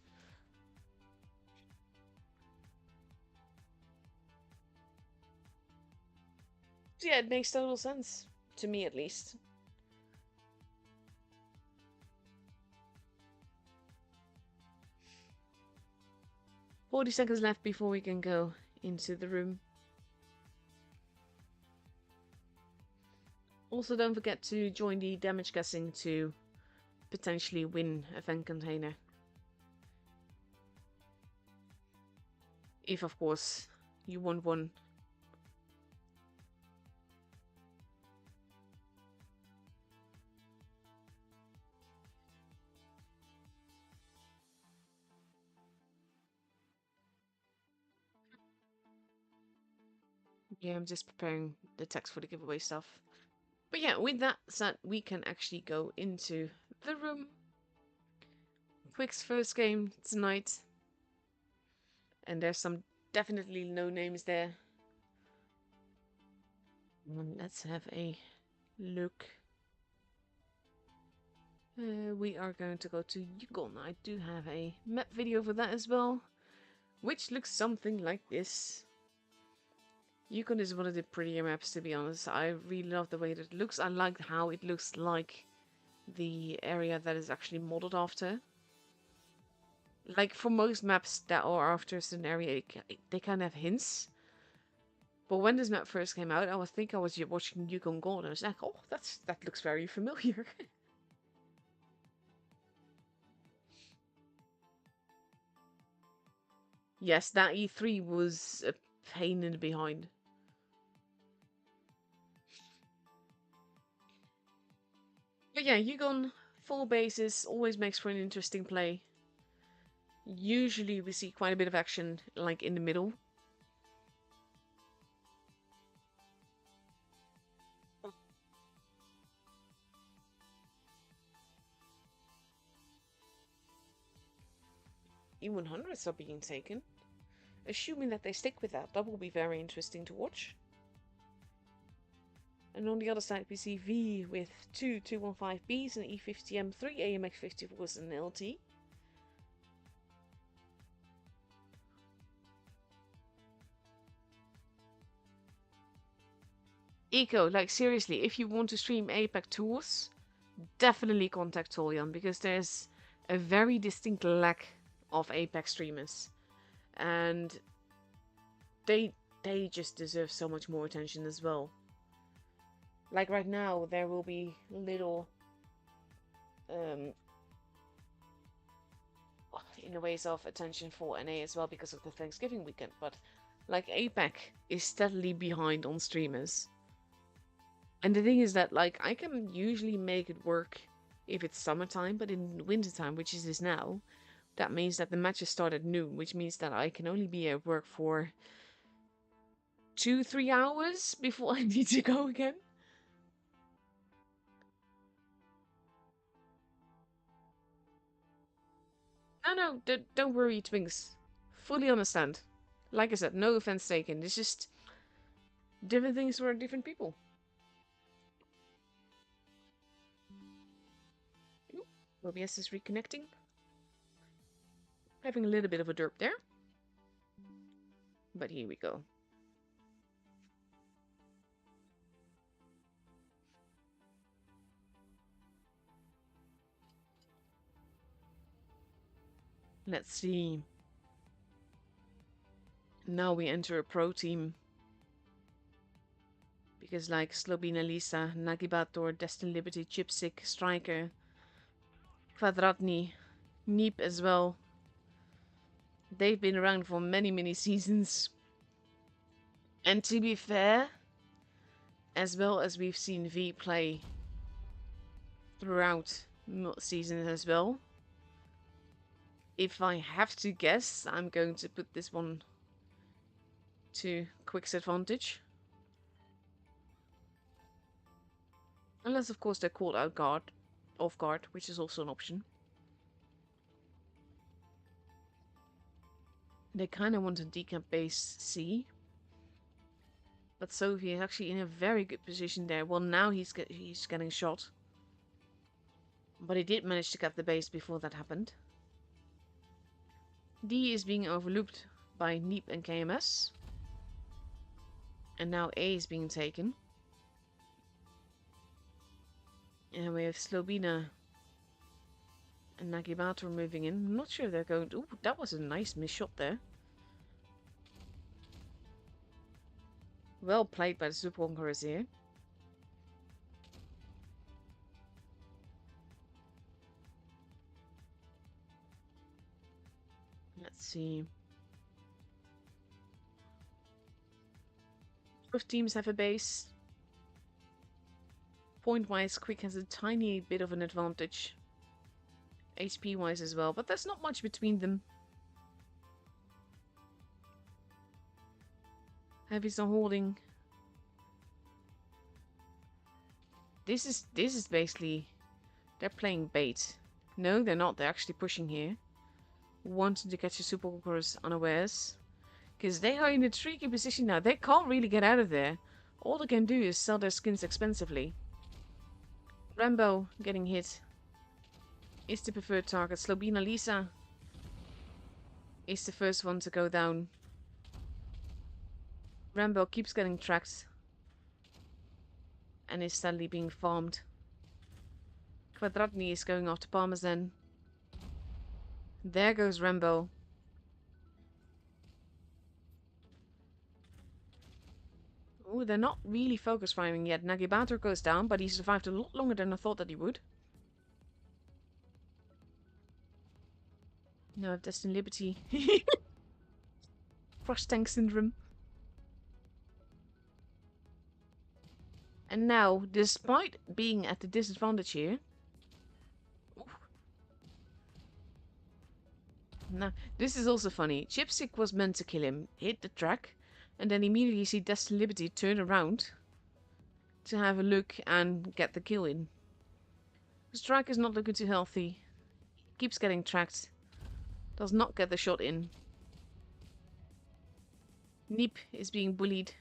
So yeah, it makes total sense. To me, at least. 40 seconds left before we can go into the room. Also, don't forget to join the damage guessing to potentially win a vent container. If, of course, you want one. Yeah, I'm just preparing the text for the giveaway stuff. But yeah, with that said, we can actually go into the room. Quick's first game tonight. And there's some definitely no names there. Let's have a look. We are going to go to Yukon. I do have a map video for that as well, which looks something like this. Yukon is one of the prettier maps, to be honest. I really love the way that it looks. I like how it looks like the area that is actually modeled after. Like, for most maps that are after a certain area, they kind of have hints. But when this map first came out, I think I was watching Yukon Gold, and I was like, oh, that looks very familiar. Yes, that E3 was a pain in the behind. But yeah, Yukon, full bases, always makes for an interesting play. Usually we see quite a bit of action, like, in the middle. E100s are being taken. Assuming that they stick with that, that will be very interesting to watch. And on the other side we see V with two 215Bs, an E50M, 3 AMX54s and an LT. Eco, like seriously, if you want to stream APAC tours, definitely contact Toljan, because there's a very distinct lack of APAC streamers. And they just deserve so much more attention as well. Like right now, there will be little in the ways of attention for NA as well because of the Thanksgiving weekend, but like APAC is steadily behind on streamers. And the thing is that, like, I can usually make it work if it's summertime, but in wintertime, which is now, that means that the matches start at noon, which means that I can only be at work for 2-3 hours before I need to go again. No, don't worry, Twinks. Fully understand. Like I said, no offense taken. It's just different things for different people. Ooh, OBS is reconnecting. Having a little bit of a derp there. But here we go. Let's see. Now we enter a pro team. Because like Slobina Lisa, Nagibator, Destin Liberty, Chipsick, Striker, Kvadratny, Neep as well. They've been around for many, many seasons. And to be fair, as well as we've seen V play throughout seasons as well, if I have to guess, I'm going to put this one to Quick's advantage. Unless, of course, they're caught off guard, which is also an option. They kind of want a decamp base C. But Sophie is actually in a very good position there. Well, now he's getting shot. But he did manage to get the base before that happened. D is being overlooked by Neep and KMS. And now A is being taken. And we have Slobina and Nagibator moving in. I'm not sure if they're going to... Ooh, that was a nice miss shot there. Well played by the Super Conquerors here. Let's see. Both teams have a base. Point-wise, Quick has a tiny bit of an advantage. HP-wise as well, but there's not much between them. Heavies are holding. This is basically... They're playing bait. No, they're not. They're actually pushing here. Wanting to catch the Super Conquerors unawares. Because they are in a tricky position now. They can't really get out of there. All they can do is sell their skins expensively. Rambo getting hit. Is the preferred target. Slobina Lisa is the first one to go down. Rambo keeps getting tracked. And is steadily being farmed. Kvadratny is going after Parmesan. There goes Rambo. Ooh, they're not really focus firing yet. Nagibator goes down, but he survived a lot longer than I thought that he would. No, I've Destin Liberty. Frost tank syndrome. And now, despite being at the disadvantage here... Now, this is also funny. Chipstick was meant to kill him, hit the track, and then immediately see Destin Liberty turn around to have a look and get the kill in. Strike is not looking too healthy. Keeps getting tracked. Does not get the shot in. Neep is being bullied.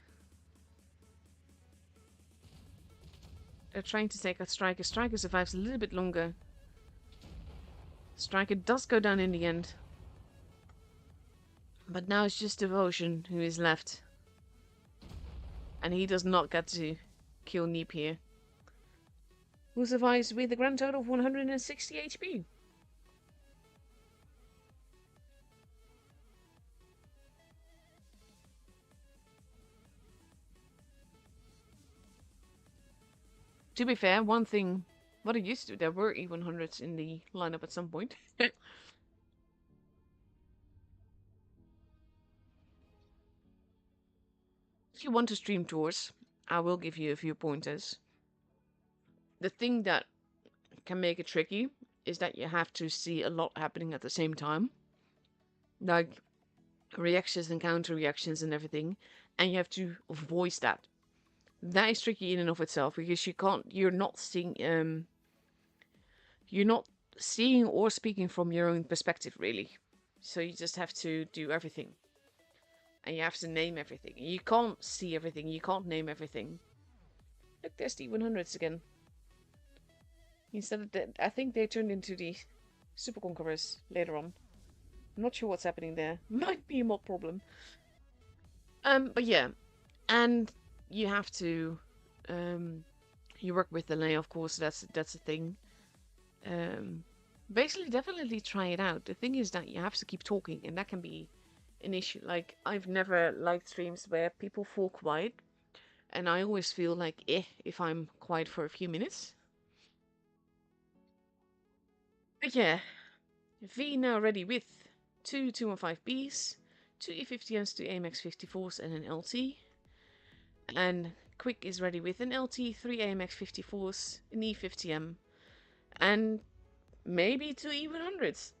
They're trying to take out Striker. Striker survives a little bit longer. Striker does go down in the end. But now it's just Devotion who is left. And he does not get to kill Neep here. Who survives with a grand total of 160 HP. To be fair, one thing, what it used to, there were E100s in the lineup at some point. If you want to stream tours, I will give you a few pointers. The thing that can make it tricky is that you have to see a lot happening at the same time. Like reactions and counter reactions and everything. And you have to voice that. That is tricky in and of itself because you're not seeing or speaking from your own perspective really. So you just have to do everything. And you have to name everything. You can't see everything, you can't name everything. Look, there's the 100s again. Instead of that, I think they turned into the Super Conquerors later on. I'm not sure what's happening there. Might be a mod problem. But yeah. And you have to you work with the lane, of course, that's a thing. Basically, definitely try it out. The thing is that you have to keep talking, and that can be an issue. Like, I've never liked streams where people fall quiet, and I always feel like, if I'm quiet for a few minutes. But yeah, V now ready with two 215Bs, two E50Ms, two AMX 54s, and an LT. And Quick is ready with an LT, three AMX 54s, an E50M, and maybe two E100s.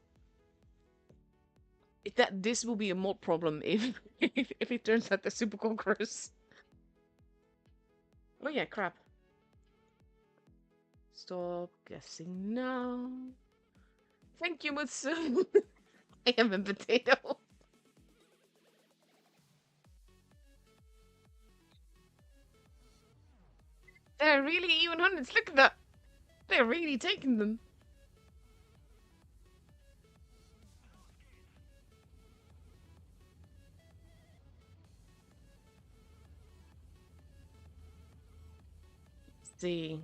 This will be a mod problem if if it turns out they're super conquerors. Oh yeah, crap. Stop guessing now. Thank you, Mutsu. I am a potato. They're really E100s. Look at that. They're really taking them. Let's see.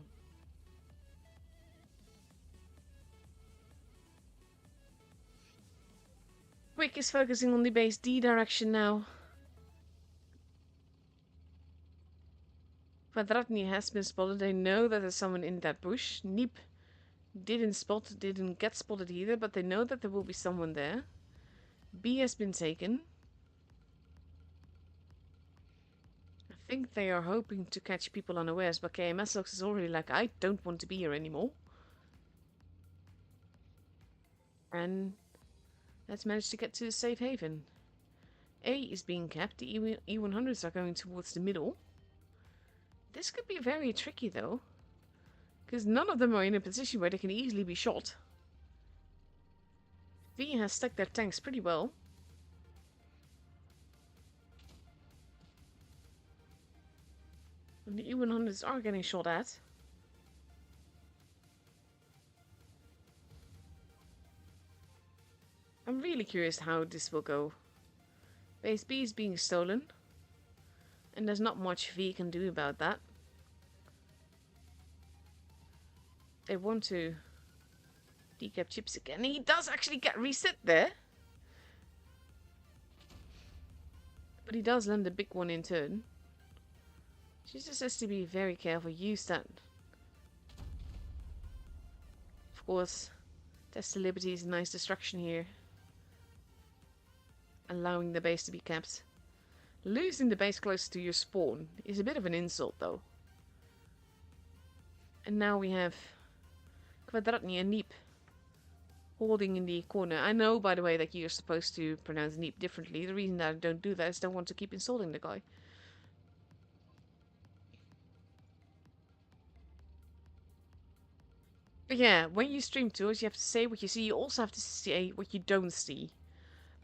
Quick is focusing on the base D direction now. Kvadratny has been spotted. They know that there's someone in that bush. Neep didn't get spotted either, but they know that there will be someone there. B has been taken. I think they are hoping to catch people unawares, but KMS looks is already like, I don't want to be here anymore. And let's manage to get to the safe haven. A is being kept. The E100s are going towards the middle. This could be very tricky though, because none of them are in a position where they can easily be shot. V has stacked their tanks pretty well. And the E100s are getting shot at. I'm really curious how this will go. Base B is being stolen. And there's not much V can do about that. They want to decap chips again. He does actually get reset there. But he does land a big one in turn. She just has to be very careful. Use that. Of course, Test the Liberty is a nice distraction here. Allowing the base to be capped. Losing the base close to your spawn is a bit of an insult though. And now we have Kvadratny and Neep holding in the corner. I know, by the way, that you're supposed to pronounce Neep differently. The reason that I don't do that is I don't want to keep insulting the guy. But yeah, when you stream tours, you have to say what you see. You also have to say what you don't see.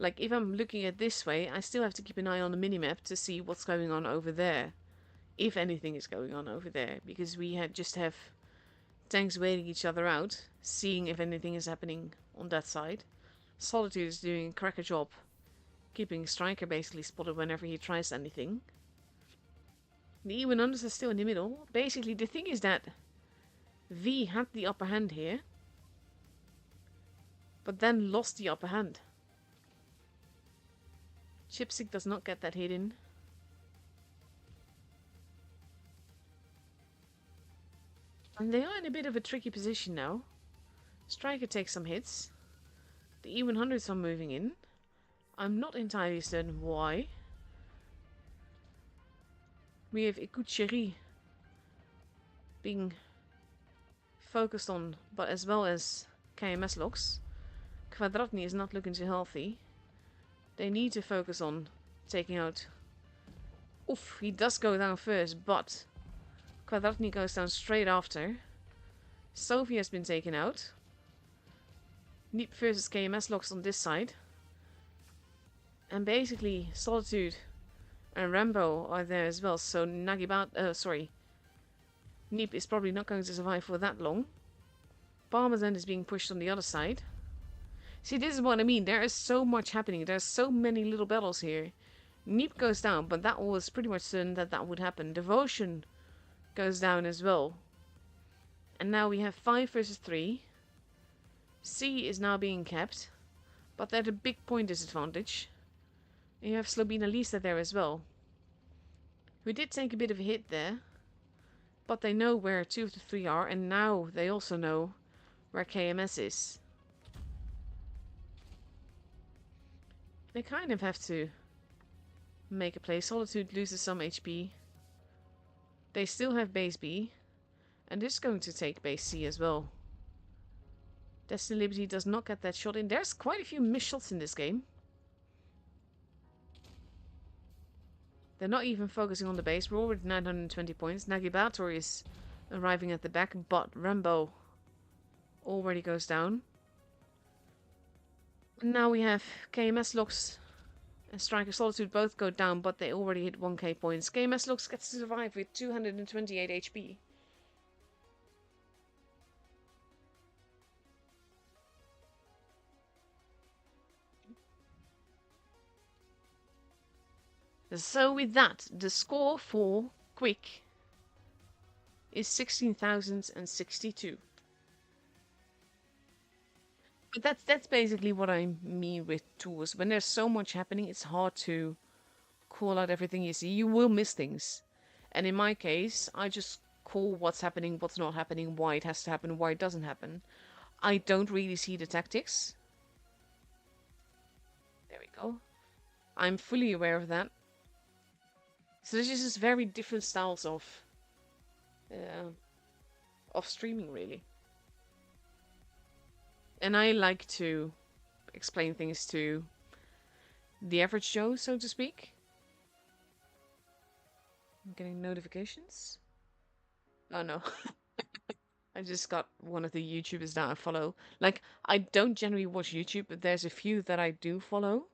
Like, if I'm looking at this way, I still have to keep an eye on the minimap to see what's going on over there. If anything is going on over there. Because we just have tanks waiting each other out, seeing if anything is happening on that side. Solitude is doing a cracker job, keeping Striker basically spotted whenever he tries anything. The E100s are still in the middle. Basically, the thing is that V had the upper hand here, but then lost the upper hand. Chipstick does not get that hit in. And they are in a bit of a tricky position now. Striker takes some hits. The E100s are moving in. I'm not entirely certain why. We have Ikucheri being focused on, but as well as KMS locks. Kvadratny is not looking too healthy. They need to focus on taking out... Oof, he does go down first, but Kvadratny goes down straight after. Sophie has been taken out. Neep versus KMS locks on this side. And basically, Solitude and Rambo are there as well. So Neep is probably not going to survive for that long. Parmesan is being pushed on the other side. See, this is what I mean. There is so much happening. There's so many little battles here. Neep goes down, but that was pretty much certain that that would happen. Devotion goes down as well. And now we have 5 versus 3. C is now being kept, but at a big point disadvantage. And you have Slobina Lisa there as well. We did take a bit of a hit there, but they know where 2 of the 3 are, and now they also know where KMS is. They kind of have to make a play. Solitude loses some HP. They still have base B, and this is going to take base C as well. Destiny Liberty does not get that shot in. There's quite a few missed shots in this game. They're not even focusing on the base. We're already 920 points. Nagibator is arriving at the back, but Rambo already goes down. Now we have KMS Locks and Striker Solitude both go down, but they already hit 1k points. KMS Locks gets to survive with 228 HP. So with that, the score for Quick is 16,062. But that's basically what I mean with tours. When there's so much happening, it's hard to call out everything you see. You will miss things. And in my case, I just call what's happening, what's not happening, why it has to happen, why it doesn't happen. I don't really see the tactics. There we go. I'm fully aware of that. So this is just very different styles of streaming, really. And I like to explain things to the average Joe, so to speak. I'm getting notifications. Oh no. I just got one of the YouTubers that I follow. Like, I don't generally watch YouTube, but there's a few that I do follow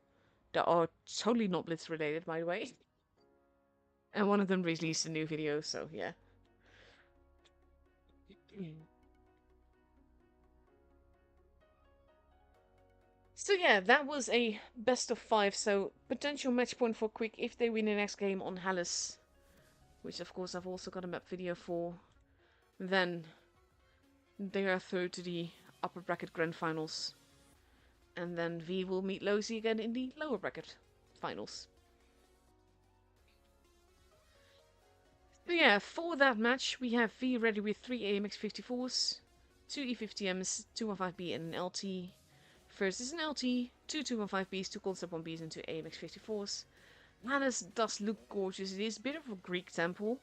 that are totally not Blitz related, by the way. And one of them released a new video, so yeah. So yeah, that was a best of 5, so potential match point for Quick if they win the next game on Hallis, which of course I've also got a map video for. Then they are through to the upper bracket grand finals. And then V will meet Losi again in the lower bracket finals. So yeah, for that match, we have V ready with 3 AMX-54s, 2 E50Ms, 2 15B and an LT. First is an LT, 2 215Bs, 2 Concept 1Bs and 2 AMX-54s. Hannes does look gorgeous. It is a bit of a Greek temple,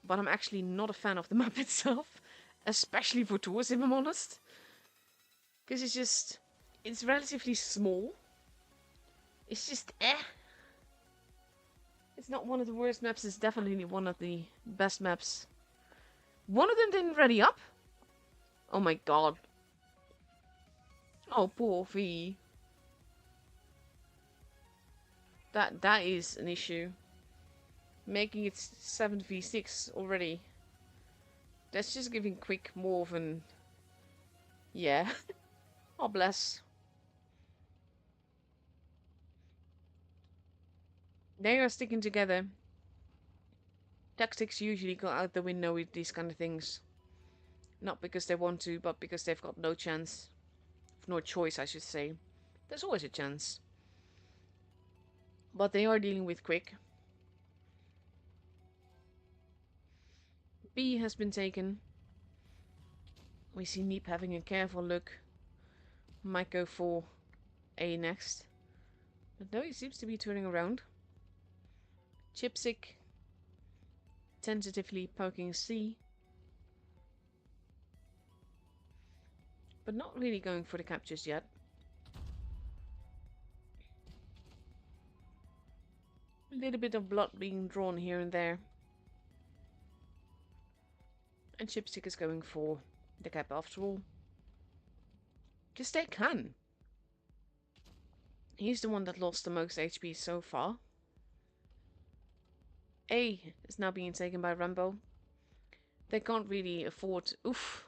but I'm actually not a fan of the map itself, especially for tours if I'm honest. Because it's relatively small. It's just It's not one of the worst maps, it's definitely one of the best maps. One of them didn't ready up. Oh my god. Oh, poor V. That is an issue. Making it 7v6 already. That's just giving Quick more of an... Yeah. Oh, bless. They are sticking together. Tactics usually go out the window with these kind of things. Not because they want to, but because they've got no chance. No choice, I should say. There's always a chance. But they are dealing with Quick. B has been taken. We see Neep having a careful look. Might go for A next. But no, he seems to be turning around. Chipsick tentatively poking C. But not really going for the captures yet. A little bit of blood being drawn here and there. And Chipstick is going for the cap after all. Because they can. He's the one that lost the most HP so far. A is now being taken by Rambo. They can't really afford... Oof.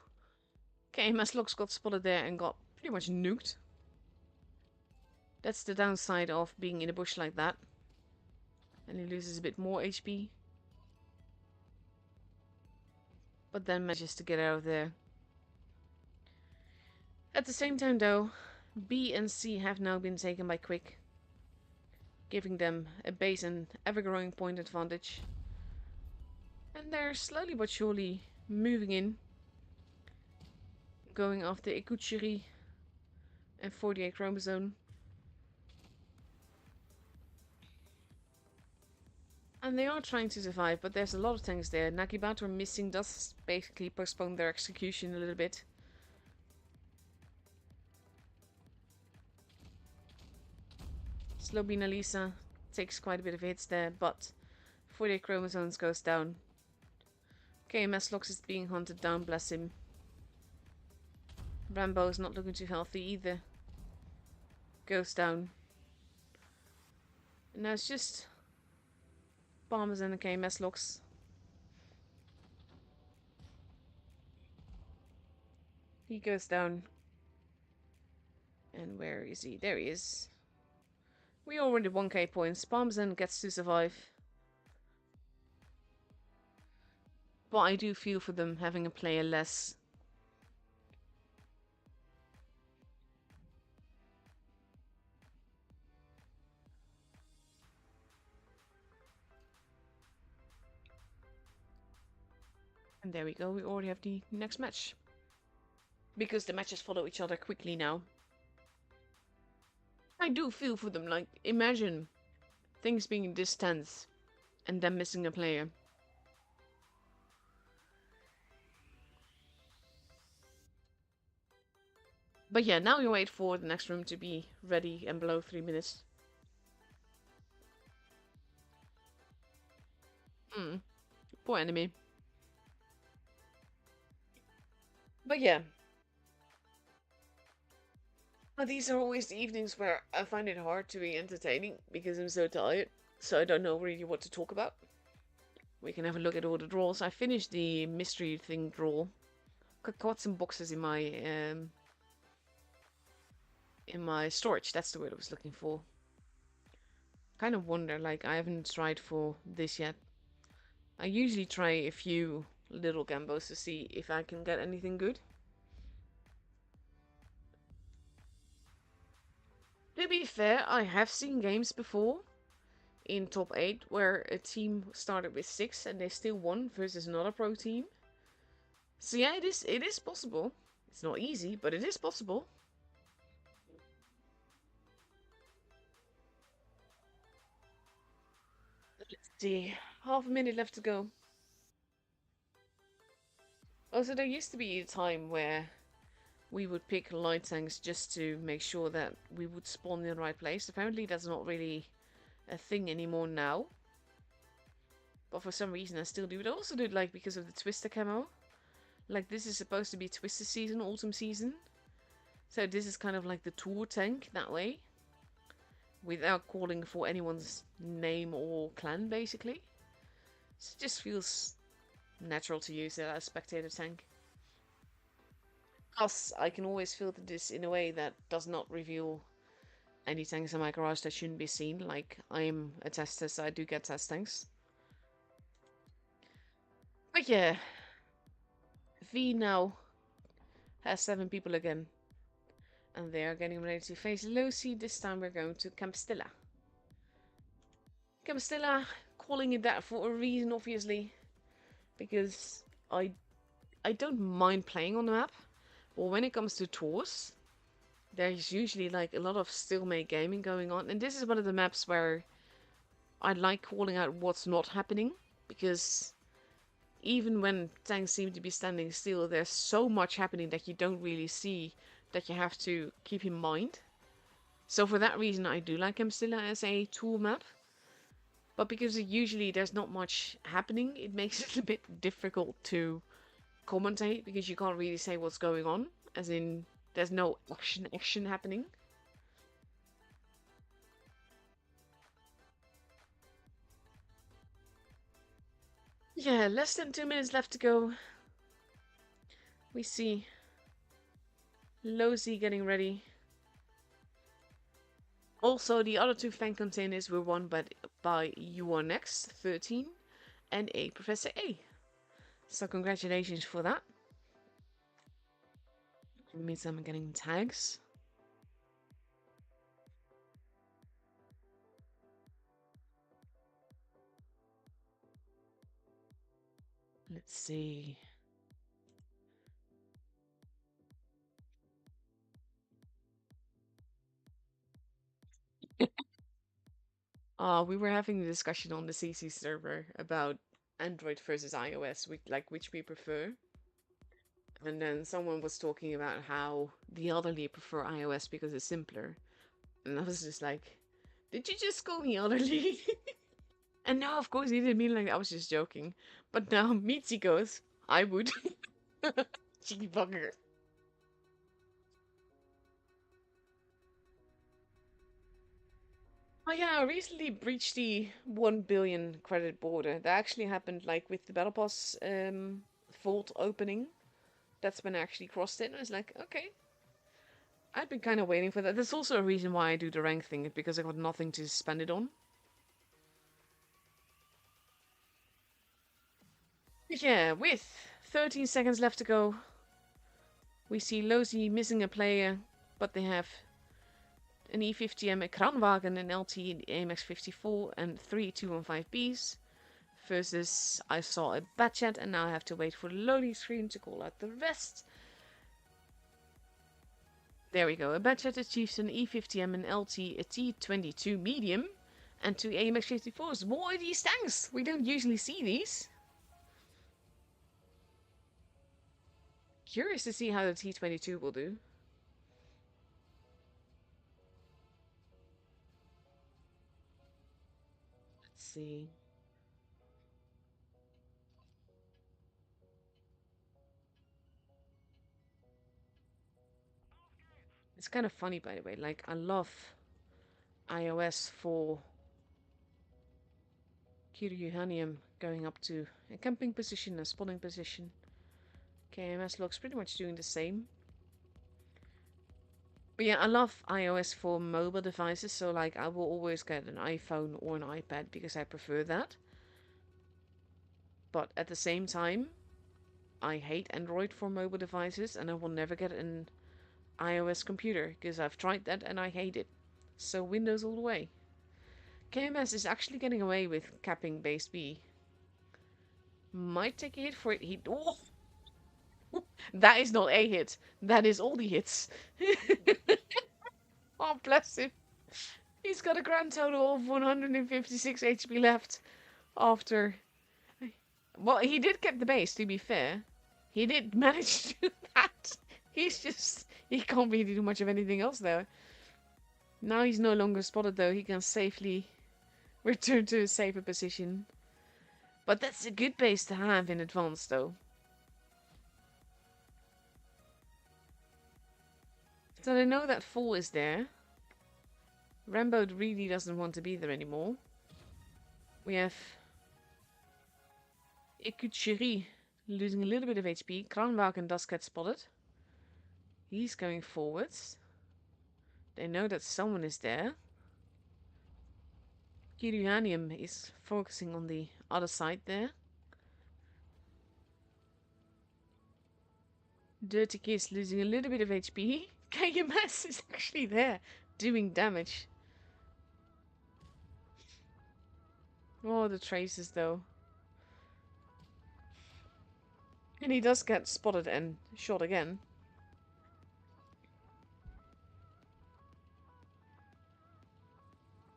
KMS Locks got spotted there and got pretty much nuked. That's the downside of being in a bush like that. And he loses a bit more HP. But then manages to get out of there. At the same time, though, B and C have now been taken by Quick, giving them a base and ever-growing point advantage. And they're slowly but surely moving in, going after Ikuchiri and 48 chromosome. And they are trying to survive, but there's a lot of things there. Nagibato missing does basically postpone their execution a little bit. Slobina Lisa takes quite a bit of hits there, but 48 chromosomes goes down. KMS Locks is being hunted down, bless him. Rambo is not looking too healthy either. Goes down. And now it's just Bombers and the KMS Locks. He goes down. And where is he? There he is. We already 1k points. Bombsen gets to survive. But I do feel for them having a player less. And there we go, we already have the next match. Because the matches follow each other quickly now. I do feel for them, like, imagine things being this tense and them missing a player. But yeah, now we wait for the next room to be ready and below 3 minutes. Poor enemy. But yeah. But these are always the evenings where I find it hard to be entertaining because I'm so tired. So I don't know really what to talk about. We can have a look at all the draws. I finished the mystery thing draw. Got some boxes in my storage. That's the word I was looking for. Kind of wonder, like, I haven't tried for this yet. I usually try a few little gambos to see if I can get anything good. To be fair, I have seen games before in top 8 where a team started with 6 and they still won versus another pro team. So yeah, it is possible. It's not easy, but it is possible. Let's see. Half a minute left to go. Also, there used to be a time where we would pick light tanks just to make sure that we would spawn in the right place. Apparently that's not really a thing anymore now. But for some reason I still do it. I also do it like because of the Twister camo. Like this is supposed to be Twister season, autumn season. So this is kind of like the tour tank that way. Without calling for anyone's name or clan basically. So it just feels natural to use it as a spectator tank. Plus, I can always filter this in a way that does not reveal any tanks in my garage that shouldn't be seen. Like, I'm a tester, so I do get test tanks. But yeah, V now has 7 people again. And they are getting ready to face Lucy. This time we're going to Castilla. Castilla, calling it that for a reason, obviously. Because I don't mind playing on the map. Well, when it comes to tours, there's usually like a lot of still-made gaming going on. And this is one of the maps where I like calling out what's not happening. Because even when tanks seem to be standing still, there's so much happening that you don't really see that you have to keep in mind. So for that reason, I do like Castilla as a tool map. But because usually there's not much happening, it makes it a bit difficult to commentate because you can't really say what's going on, as in there's no action happening. Yeah, less than 2 minutes left to go. We see Lozy getting ready. Also, the other 2 flank containers were won by URNext 13 and a Professor A. So congratulations for that. It means I'm getting tags. Let's see. We were having a discussion on the CC server about Android versus iOS, which we prefer. And then someone was talking about how the elderly prefer iOS because it's simpler. And I was just like, did you just call me elderly? And no, of course he didn't mean like that. I was just joking. But now Mitzi goes, I would. Cheeky bugger. Oh yeah, I recently breached the 1 billion credit border. That actually happened like with the Battle Pass vault opening. That's when I actually crossed it. And I was like, okay. I've been kind of waiting for that. That's also a reason why I do the rank thing, because I got nothing to spend it on. Yeah, with 13 seconds left to go, we see Lozi missing a player, but they have an E50M, a Kranwagen, an LT, AMX-54, and 3 215Bs. Versus, I saw a Batchat, and now I have to wait for the loading screen to call out the rest. There we go. A Batchat achieves an E50M, an LT, a T22 medium, and 2 AMX-54s. What are these tanks? We don't usually see these. Curious to see how the T22 will do. Let's see. It's kind of funny, by the way. Like, I love iOS for Kiryuhanium going up to a camping position, a spawning position. KMS looks pretty much doing the same. But yeah, I love iOS for mobile devices, so like I will always get an iPhone or an iPad because I prefer that. But at the same time, I hate Android for mobile devices, and I will never get an iOS computer because I've tried that and I hate it. So Windows all the way. KMS is actually getting away with capping base B. Might take a hit for it. Oh, that is not a hit. That is all the hits. Oh, bless him. He's got a grand total of 156 HP left after. Well, he did keep the base, to be fair. He did manage to do that. He can't really do much of anything else there. Now he's no longer spotted, though. He can safely return to a safer position. But that's a good base to have in advance, though. So they know that Fall is there. Rambo really doesn't want to be there anymore. We have Ikuchiri losing a little bit of HP. Kranwagen does get spotted. He's going forwards. They know that someone is there. Kiryanium is focusing on the other side there. Dirty Kiss losing a little bit of HP. KMS is actually there, doing damage. Oh, the traces though. And he does get spotted and shot again.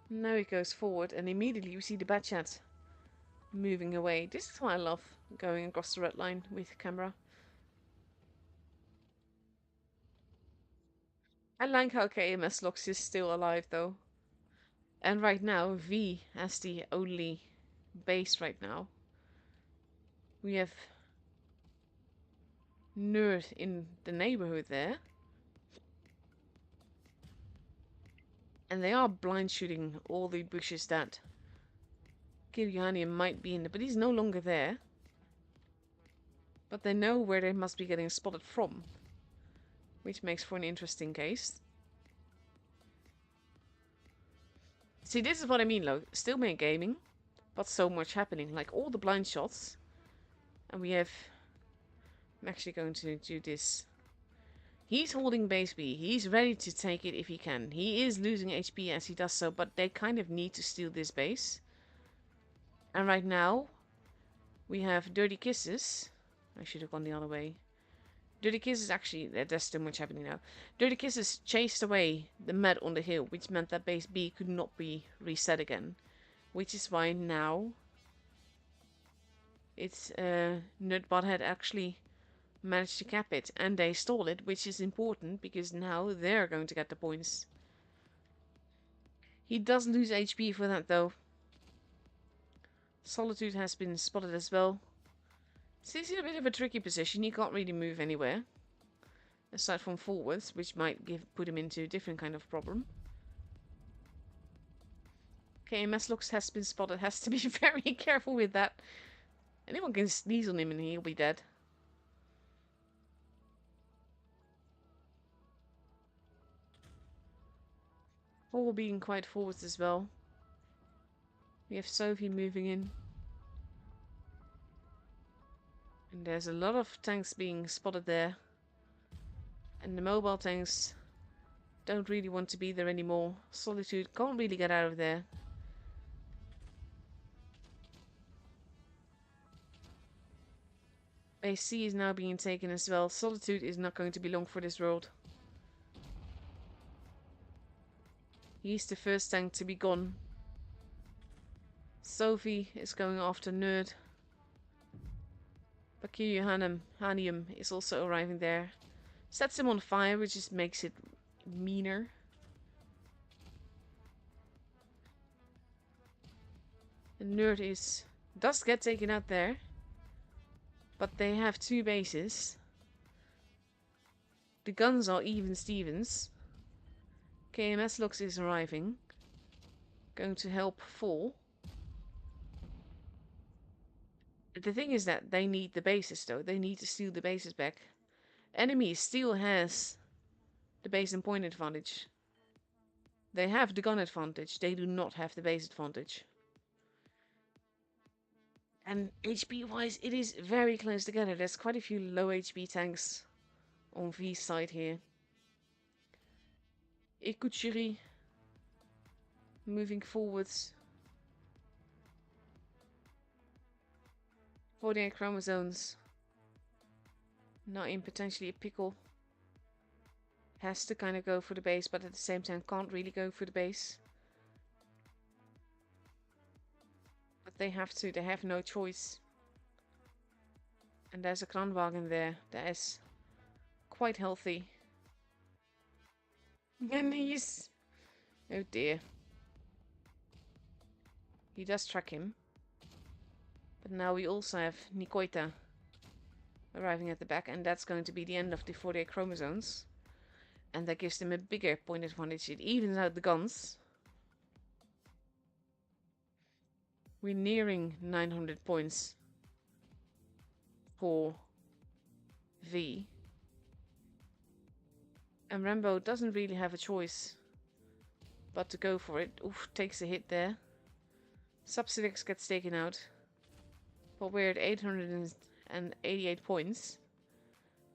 Now he goes forward and immediately you see the Batchat moving away. This is why I love going across the red line with camera. I like how KMS Locks is still alive though. And right now, V has the only base right now. We have Nerd in the neighborhood there. And they are blind shooting all the bushes that Kiryanium might be in, but he's no longer there. But they know where they must be getting spotted from, which makes for an interesting case. See, this is what I mean, though. Still make gaming, but so much happening. Like all the blind shots. And we have... I'm actually going to do this He's holding base B. He's ready to take it if he can. He is losing HP as he does so, but they kind of need to steal this base. And right now, we have Dirty Kisses. I should have gone the other way. Dirty Kisses actually, there's too much happening now. Dirty Kisses chased away the med on the hill, which meant that base B could not be reset again. Which is why now it's Nerdbot had actually managed to cap it, and they stole it, which is important because now they're going to get the points. He does lose HP for that though. Solitude has been spotted as well. So he's in a bit of a tricky position. He can't really move anywhere aside from forwards, which might put him into a different kind of problem. Okay, Meslox has been spotted. Has to be very careful with that. Anyone can sneeze on him and he'll be dead. All being quite forwards as well. We have Sophie moving in. And there's a lot of tanks being spotted there. And the mobile tanks don't really want to be there anymore. Solitude can't really get out of there. Base C is now being taken as well. Solitude is not going to be long for this world. He's the first tank to be gone. Sophie is going after Nerd. Bakiryu Hanium is also arriving there. Sets him on fire, which just makes it meaner. And Nerd does get taken out there. But they have two bases. The guns are even Stevens. KMS Lux is arriving. Going to help fall. The thing is that they need the bases though. They need to steal the bases back. Enemy still has the base and point advantage. They have the gun advantage. They do not have the base advantage. And HP wise, it is very close together. There's quite a few low HP tanks on V's side here. Ikuchiri moving forwards. 48 chromosomes. Not in potentially a pickle. Has to kind of go for the base, but at the same time can't really go for the base. But they have to, they have no choice. And there's a Kranwagen there that is quite healthy. And he's... oh dear. He does track him. But now we also have Nikoita arriving at the back, and that's going to be the end of the 48 chromosomes. And that gives them a bigger point advantage. It evens out the guns. We're nearing 900 points for V. And Rambo doesn't really have a choice but to go for it. Oof, takes a hit there. Subsidex gets taken out. But we're at 888 points.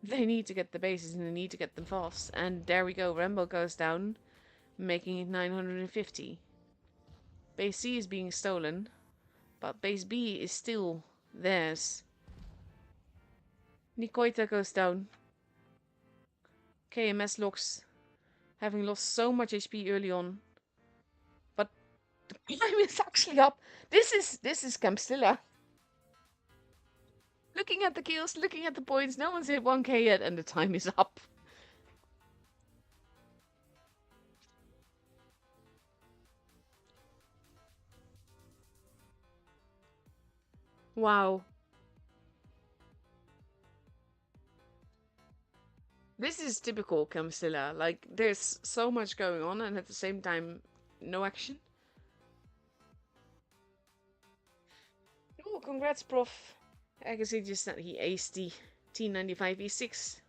They need to get the bases and they need to get them fast. And there we go. Rambo goes down, making it 950. Base C is being stolen. But base B is still theirs. Nikoita goes down. KMS locks, having lost so much HP early on. But the time is actually up. This is Castilla. Looking at the kills, looking at the points, no one's hit 1k yet and the time is up. Wow. This is typical Castilla. Like, there's so much going on and at the same time, no action. Oh, congrats, Prof. I can see just that he aced the T95 E6.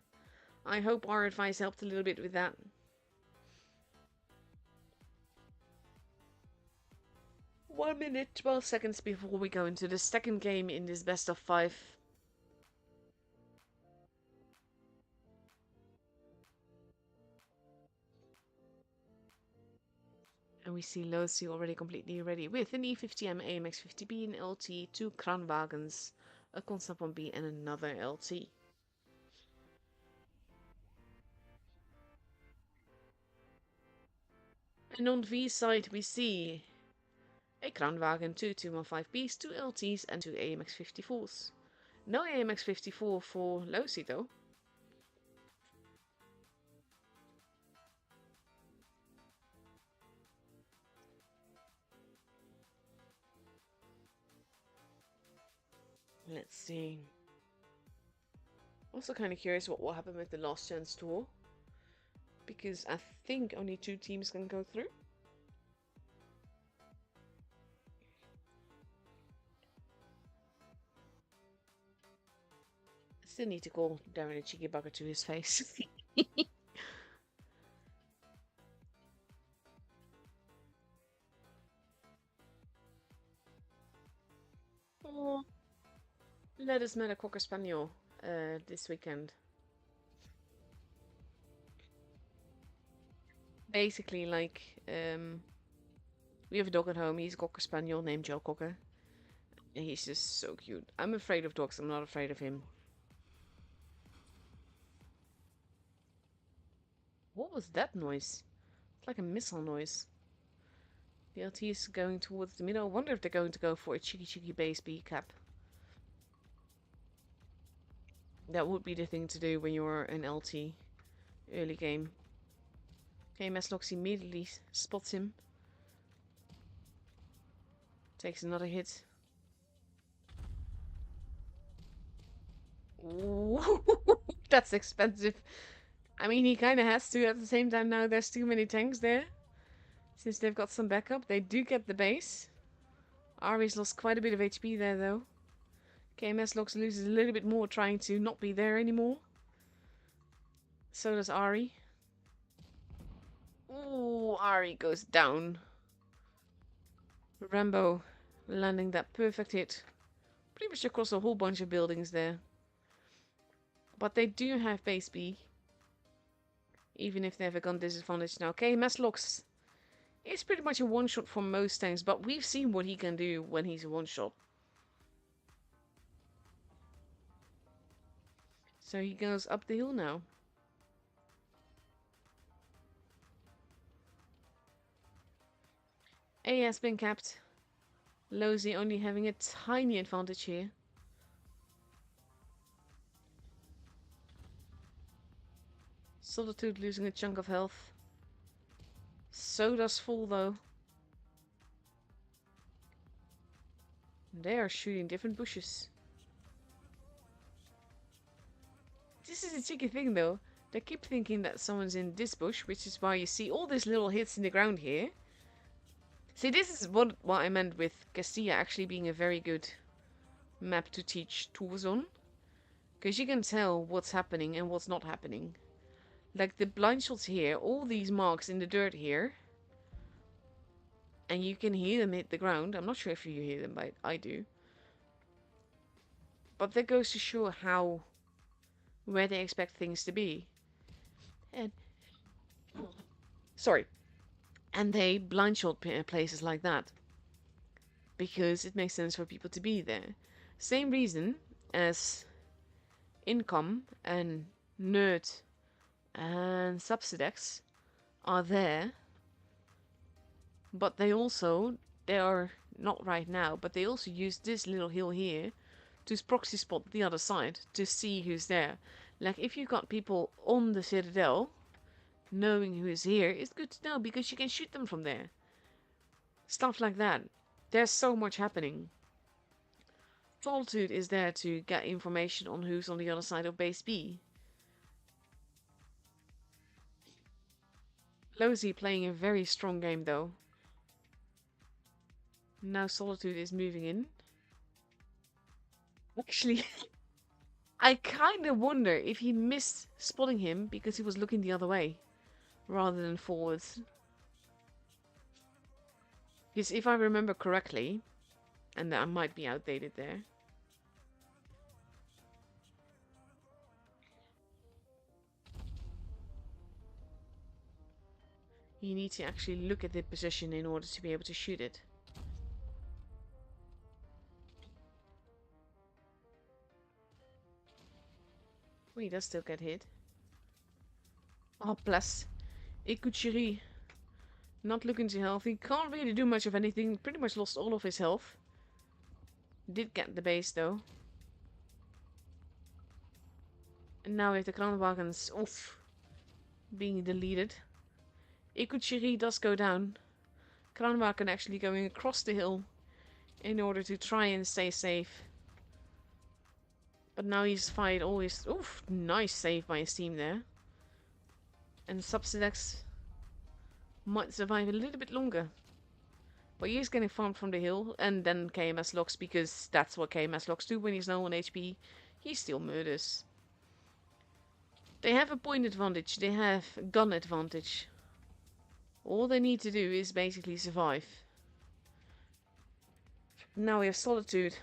I hope our advice helped a little bit with that. 1 minute, 12 seconds before we go into the second game in this best of 5. And we see Losi already completely ready with an E50M, AMX-50B, an LT, 2 Kranwagens, a Constant 1B, and another LT. And on V side we see a Kranwagen, 2 215Bs, 2 LTs, and 2 AMX-54s. No AMX-54 for Losi though. Let's see. Also kind of curious what will happen with the Last Chance Tour. Because I think only 2 teams can go through. I still need to call Darren a cheeky bugger to his face. Oh, let us met a Cocker Spaniel this weekend. Basically, like, we have a dog at home. He's a Cocker Spaniel named Joe Cocker. And he's just so cute. I'm afraid of dogs. I'm not afraid of him. What was that noise? It's like a missile noise. The LT is going towards the middle. I wonder if they're going to go for a cheeky base B cap. That would be the thing to do when you're an LT early game. Okay, Meslox immediately spots him. Takes another hit. Ooh, that's expensive. I mean, he kind of has to. At the same time, now there's too many tanks there. Since they've got some backup, they do get the base. Ari's lost quite a bit of HP there, though. KMS Lox loses a little bit more trying to not be there anymore. So does Ari. Ooh, Ari goes down. Rambo landing that perfect hit. Pretty much across a whole bunch of buildings there. But they do have base B. Even if they have a gun disadvantage now. Okay, Meslox is pretty much a one-shot for most tanks, but we've seen what he can do when he's a one-shot. So he goes up the hill now. A has been capped. Lozi only having a tiny advantage here. Solitude losing a chunk of health. So does Full though. They are shooting different bushes. This is a tricky thing though. They keep thinking that someone's in this bush, which is why you see all these little hits in the ground here. See, this is what I meant with Castilla actually being a very good map to teach tours on. Because you can tell what's happening and what's not happening. Like the blind shots here, all these marks in the dirt here. And you can hear them hit the ground. I'm not sure if you hear them, but I do. But that goes to show how, where they expect things to be. And, sorry. And they blind shot places like that. Because it makes sense for people to be there. Same reason as Income and Nerd and Subsidex are there. But they are not right now, but they also use this little hill here to proxy spot the other side to see who's there. Like if you've got people on the Citadel, knowing who is here is good to know because you can shoot them from there. Stuff like that. There's so much happening. Solitude is there to get information on who's on the other side of base B. Lozi playing a very strong game though. Now Solitude is moving in. Actually, I kind of wonder if he missed spotting him because he was looking the other way rather than forwards. Because if I remember correctly, and I might be outdated there. You need to actually look at the position in order to be able to shoot it. Oh, he does still get hit. Oh, plus. Ikuchiri. Not looking too healthy. Can't really do much of anything. Pretty much lost all of his health. Did get the base though. And now we have the Kranwagens being deleted. Ikuchiri does go down. Kranwagen actually going across the hill in order to try and stay safe. But now he's fired all his... Oof, nice save by his team there. And Subsidex might survive a little bit longer. But he is getting farmed from the hill. And then KMS locks, because that's what KMS locks do when he's low on HP. He still murders. They have a point advantage. They have gun advantage. All they need to do is basically survive. Now we have Solitude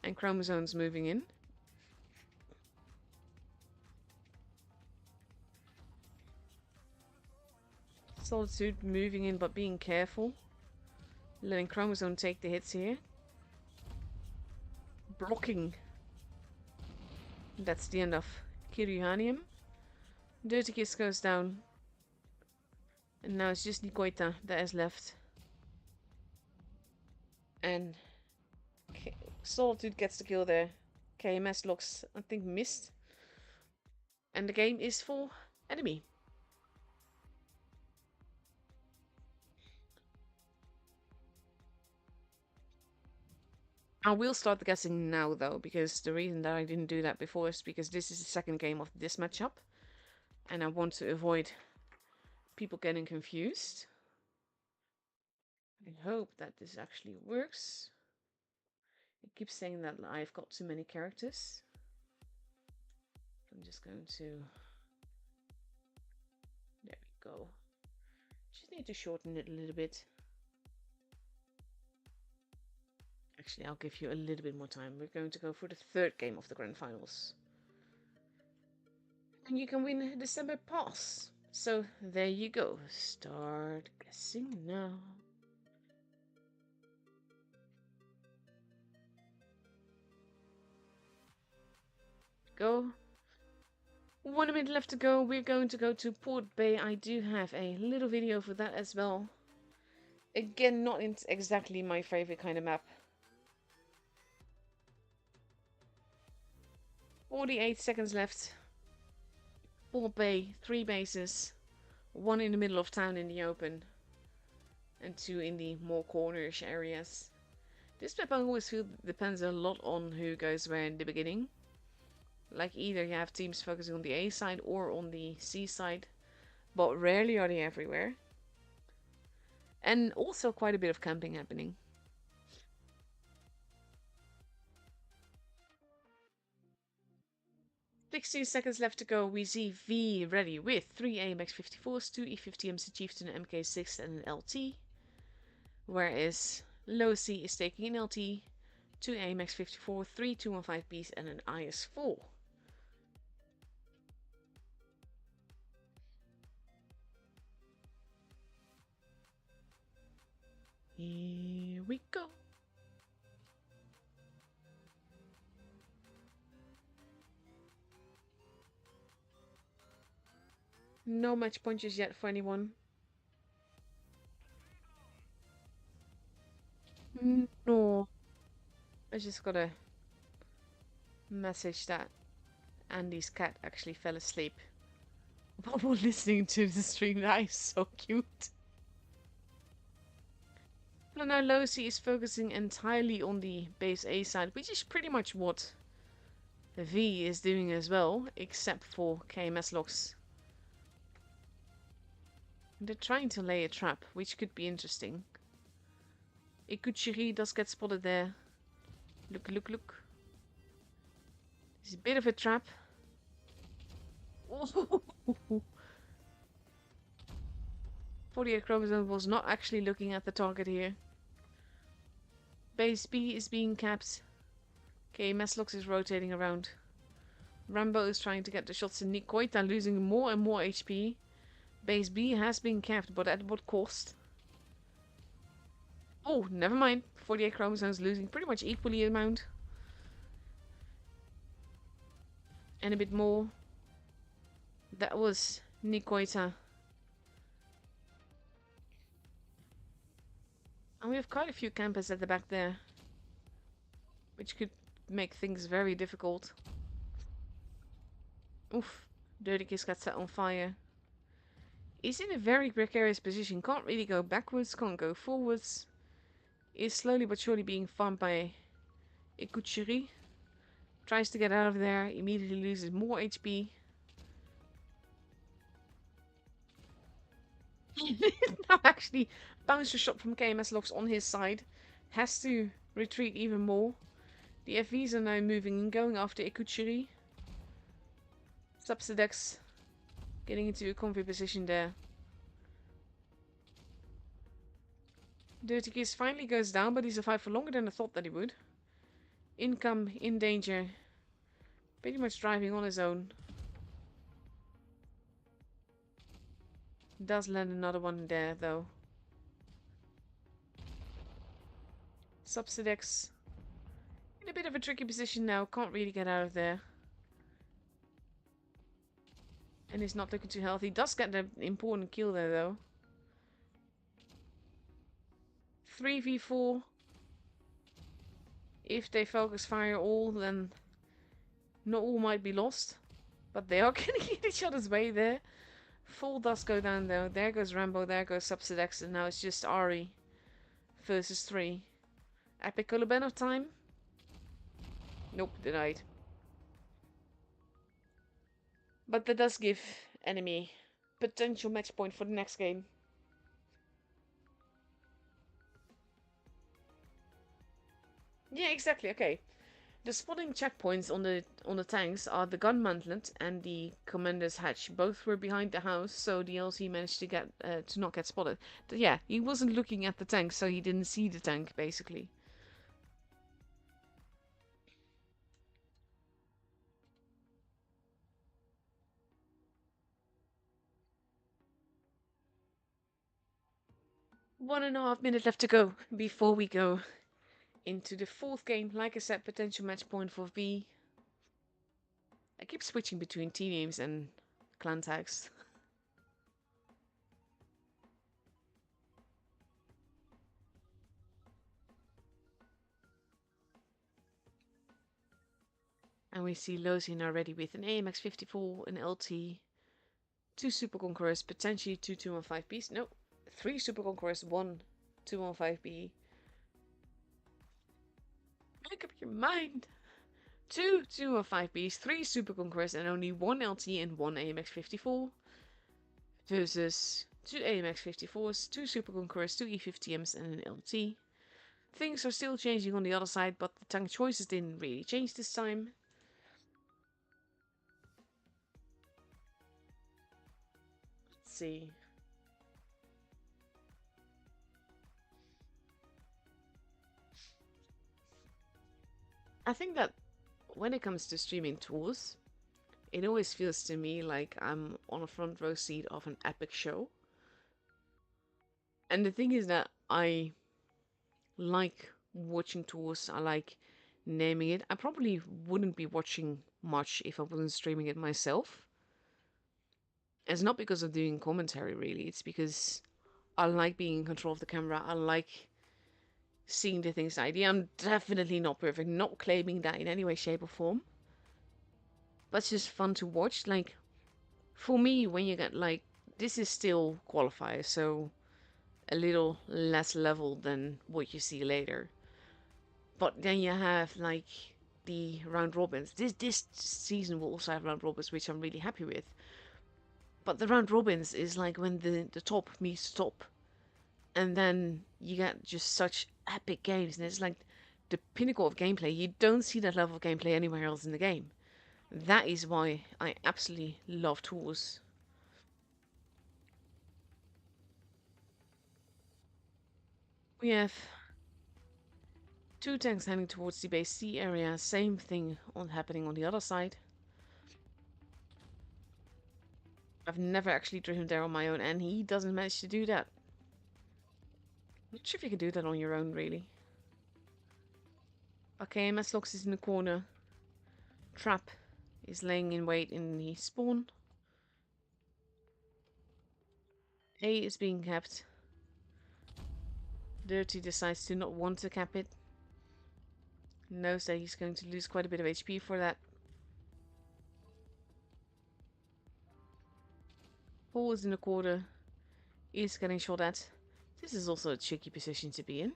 and Chromosomes moving in. Solitude moving in but being careful. Letting Chromosome take the hits here. Blocking. That's the end of Kiryanium. Dirty Kiss goes down. And now it's just Nikoita that is left. And Solitude gets the kill there. KMS locks, I think, missed. And the game is for enemy. I will start the guessing now though, because the reason that I didn't do that before is because this is the second game of this matchup. And I want to avoid people getting confused. I hope that this actually works. It keeps saying that I've got too many characters. I'm just going to... There we go. Just need to shorten it a little bit. Actually, I'll give you a little bit more time. We're going to go for the third game of the Grand Finals. And you can win a December pass. So, there you go. Start guessing now. Go. 1 minute left to go. We're going to go to Port Bay. I do have a little video for that as well. Again, not exactly my favorite kind of map. 48 seconds left. Port Bay, 3 bases. 1 in the middle of town in the open. And 2 in the more cornerish areas. This map I always feel depends a lot on who goes where in the beginning. Like either you have teams focusing on the A side or on the C side. But rarely are they everywhere. And also quite a bit of camping happening. "16 seconds left to go. We see V ready with 3 AMX 54s, 2 E50 MC Chieftain, an MK6 and an LT. Whereas Low C is taking an LT, 2 AMX 54, 3 215Bs and an IS-4. Here we go. No match punches yet for anyone. No. I just got a message that Andy's cat actually fell asleep while listening to the stream. That is so cute. But now Losi is focusing entirely on the base A side, which is pretty much what V is doing as well, except for KMS locks. They're trying to lay a trap, which could be interesting. Ikuchiri does get spotted there. Look, look, look. It's a bit of a trap. Oh. 48 chromosome was not actually looking at the target here. Base B is being capped. Okay, Meslox is rotating around. Rambo is trying to get the shots in. Nikoita losing more and more HP. Base B has been capped, but at what cost? Oh, never mind. 48 chromosomes losing pretty much equally amount. And a bit more. That was Nikoita. And we have quite a few campers at the back there, which could make things very difficult. Oof. Dirty Kiss got set on fire. He's in a very precarious position. Can't really go backwards, can't go forwards. Is slowly but surely being farmed by Ikuchiri. Tries to get out of there, immediately loses more HP. Now actually bouncer shot from KMS Locks on his side. Has to retreat even more. The FVs are now moving and going after Ikuchiri. Subsidex getting into a comfy position there. Dirty Kiss finally goes down, but he survived for longer than I thought that he would. Income in danger. Pretty much driving on his own. Does land another one there though. Subsidex in a bit of a tricky position now. Can't really get out of there. And is not looking too healthy. Does get an important kill there though. 3v4. If they focus fire all, then not all might be lost. But they are getting in each other's way there. Full does go down though. There goes Rambo, there goes Subsidex, and now it's just Ari versus 3. Epic Coloben of time? Nope, denied. But that does give enemy potential match point for the next game. Yeah, exactly. Okay. The spotting checkpoints on the tanks are the gun mantlet and the commander's hatch. Both were behind the house, so the LC managed to get to not get spotted. But yeah, he wasn't looking at the tank, so he didn't see the tank basically. One and a half minutes left to go before we go into the fourth game. Like I said, potential match point for V. I keep switching between team names and clan tags. And we see Lozin already with an AMX 54, an LT, 2 Super Conquerors, potentially 2 215Bs. No, 3 Super Conquerors, 1 215B. Make up your mind! 2 215Bs, 3 Super Conquerors, and only 1 LT and 1 AMX 54. Versus 2 AMX 54s, 2 Super Conquerors, 2 E50Ms, and an LT. Things are still changing on the other side, but the tank choices didn't really change this time. Let's see. I think that when it comes to streaming tools, it always feels to me like I'm on a front row seat of an epic show. And the thing is that I like watching tours, I like naming it. I probably wouldn't be watching much if I wasn't streaming it myself. It's not because of doing commentary really, it's because I like being in control of the camera. I like seeing the things I do. I'm definitely not perfect, not claiming that in any way, shape or form. But it's just fun to watch. Like, for me, when you get like, this is still Qualifier, so a little less level than what you see later. But then you have like the round robins. This season will also have round robins, which I'm really happy with. But the round robins is like when the top meets top. And then you get just such epic games, and it's like the pinnacle of gameplay. You don't see that level of gameplay anywhere else in the game. That is why I absolutely love tours. We have 2 tanks heading towards the base C area. Same thing happening on the other side. I've never actually driven there on my own, and he doesn't manage to do that. Not sure if you can do that on your own, really. Okay, Maslox is in the corner. Trap is laying in wait in the spawn. A is being capped. Dirty decides to not want to cap it. Knows that he's going to lose quite a bit of HP for that. Paul is in the corner. Is getting shot at. This is also a tricky position to be in.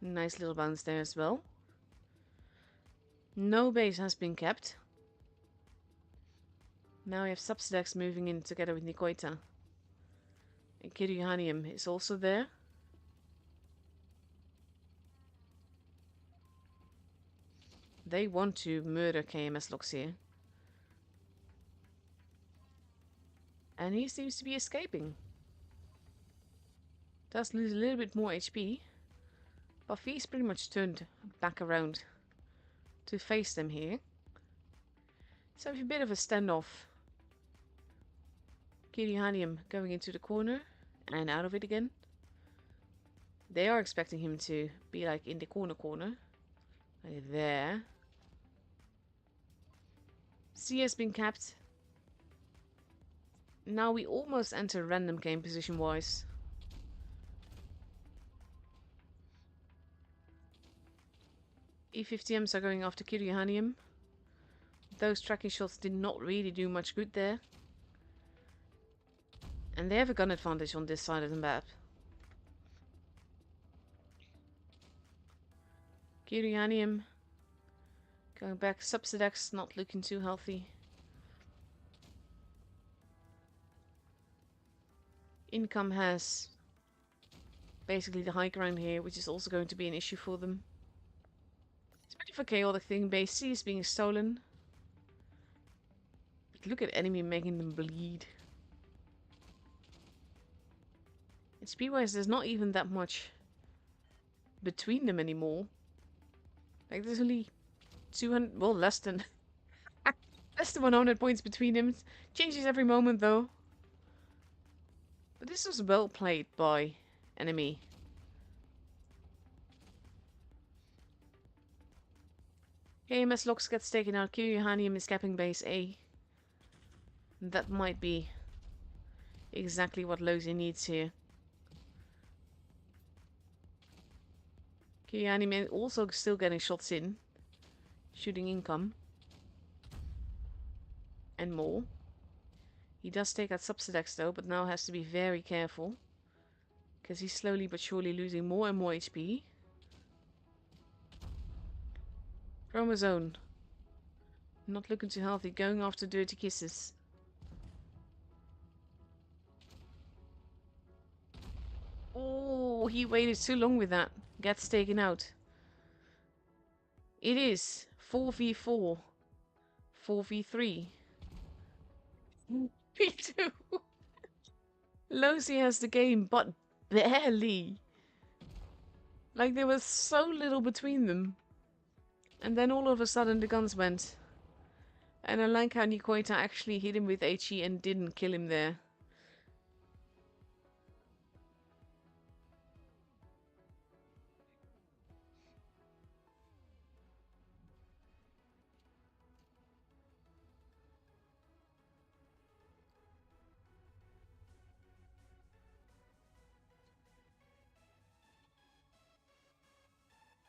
Nice little bounce there as well. No base has been kept. Now we have Subsidex moving in together with Nikoita. And Kiryuhanium is also there. They want to murder KMS Locks here. And he seems to be escaping. Does lose a little bit more HP. But he's pretty much turned back around to face them here. So we have a bit of a standoff. Kiryuhanium going into the corner and out of it again. They are expecting him to be like in the corner. Like there. C has been capped. Now we almost enter random game position wise. E50Ms are going after Kiryuhanium. Those tracking shots did not really do much good there. And they have a gun advantage on this side of the map. Kiryuhanium going back. Subsidex not looking too healthy. Income has basically the high ground here, which is also going to be an issue for them. It's a bit of a chaotic thing. Base C is being stolen. But look at enemy making them bleed. And speed-wise, there's not even that much between them anymore. Like, there's only 200... well, less than... less than 100 points between them. It changes every moment, though. But this was well played by enemy. KMS Locks gets taken out. Kiryuhanium is capping base A. That might be exactly what Lozi needs here. Kiryuhanium also still getting shots in. Shooting income. And more. He does take out Subsidex though, but now has to be very careful. Because he's slowly but surely losing more and more HP. Chromosome. Not looking too healthy, going after Dirty Kisses. Oh, he waited too long with that. Gets taken out. It is 4v4. 4v3. 3-2. Lozi has the game, but barely. Like, there was so little between them. And then all of a sudden the guns went. And I like how Nikoita actually hit him with HE and didn't kill him there.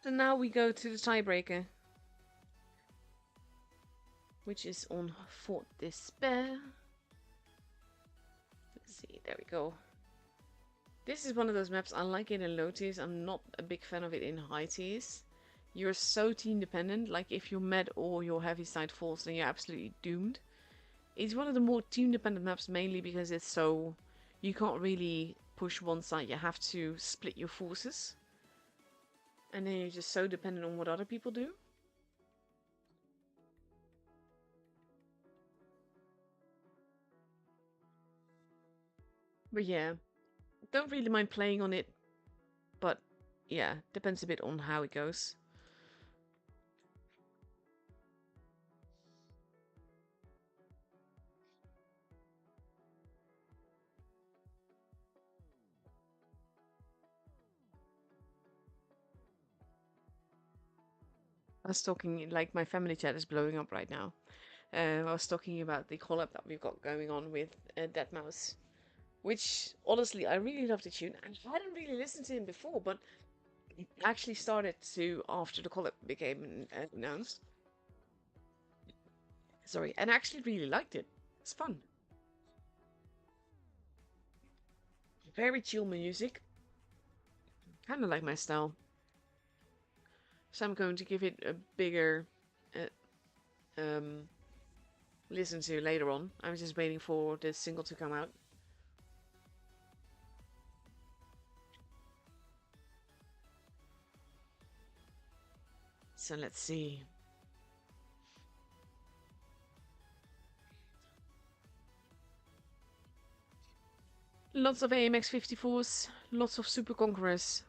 So now we go to the tiebreaker. Which is on Fort Despair. Let's see, there we go. This is one of those maps I like it in low tiers. I'm not a big fan of it in high tiers. You're so team dependent. Like if your med or your heavy side falls, then you're absolutely doomed. It's one of the more team dependent maps mainly because it's so... you can't really push one side. You have to split your forces. And then you're just so dependent on what other people do. But yeah, don't really mind playing on it. But yeah, depends a bit on how it goes. I was talking, like, my family chat is blowing up right now. I was talking about the collab that we've got going on with Dead Mouse, which, honestly, I really love the tune. And I hadn't really listened to him before, but I actually started to after the collab became announced. Sorry, and I actually really liked it. It's fun. Very chill music. Kind of like my style. So I'm going to give it a bigger um, listen to later on. I'm just waiting for the single to come out. So let's see. Lots of AMX 54s, lots of Super Conquerors.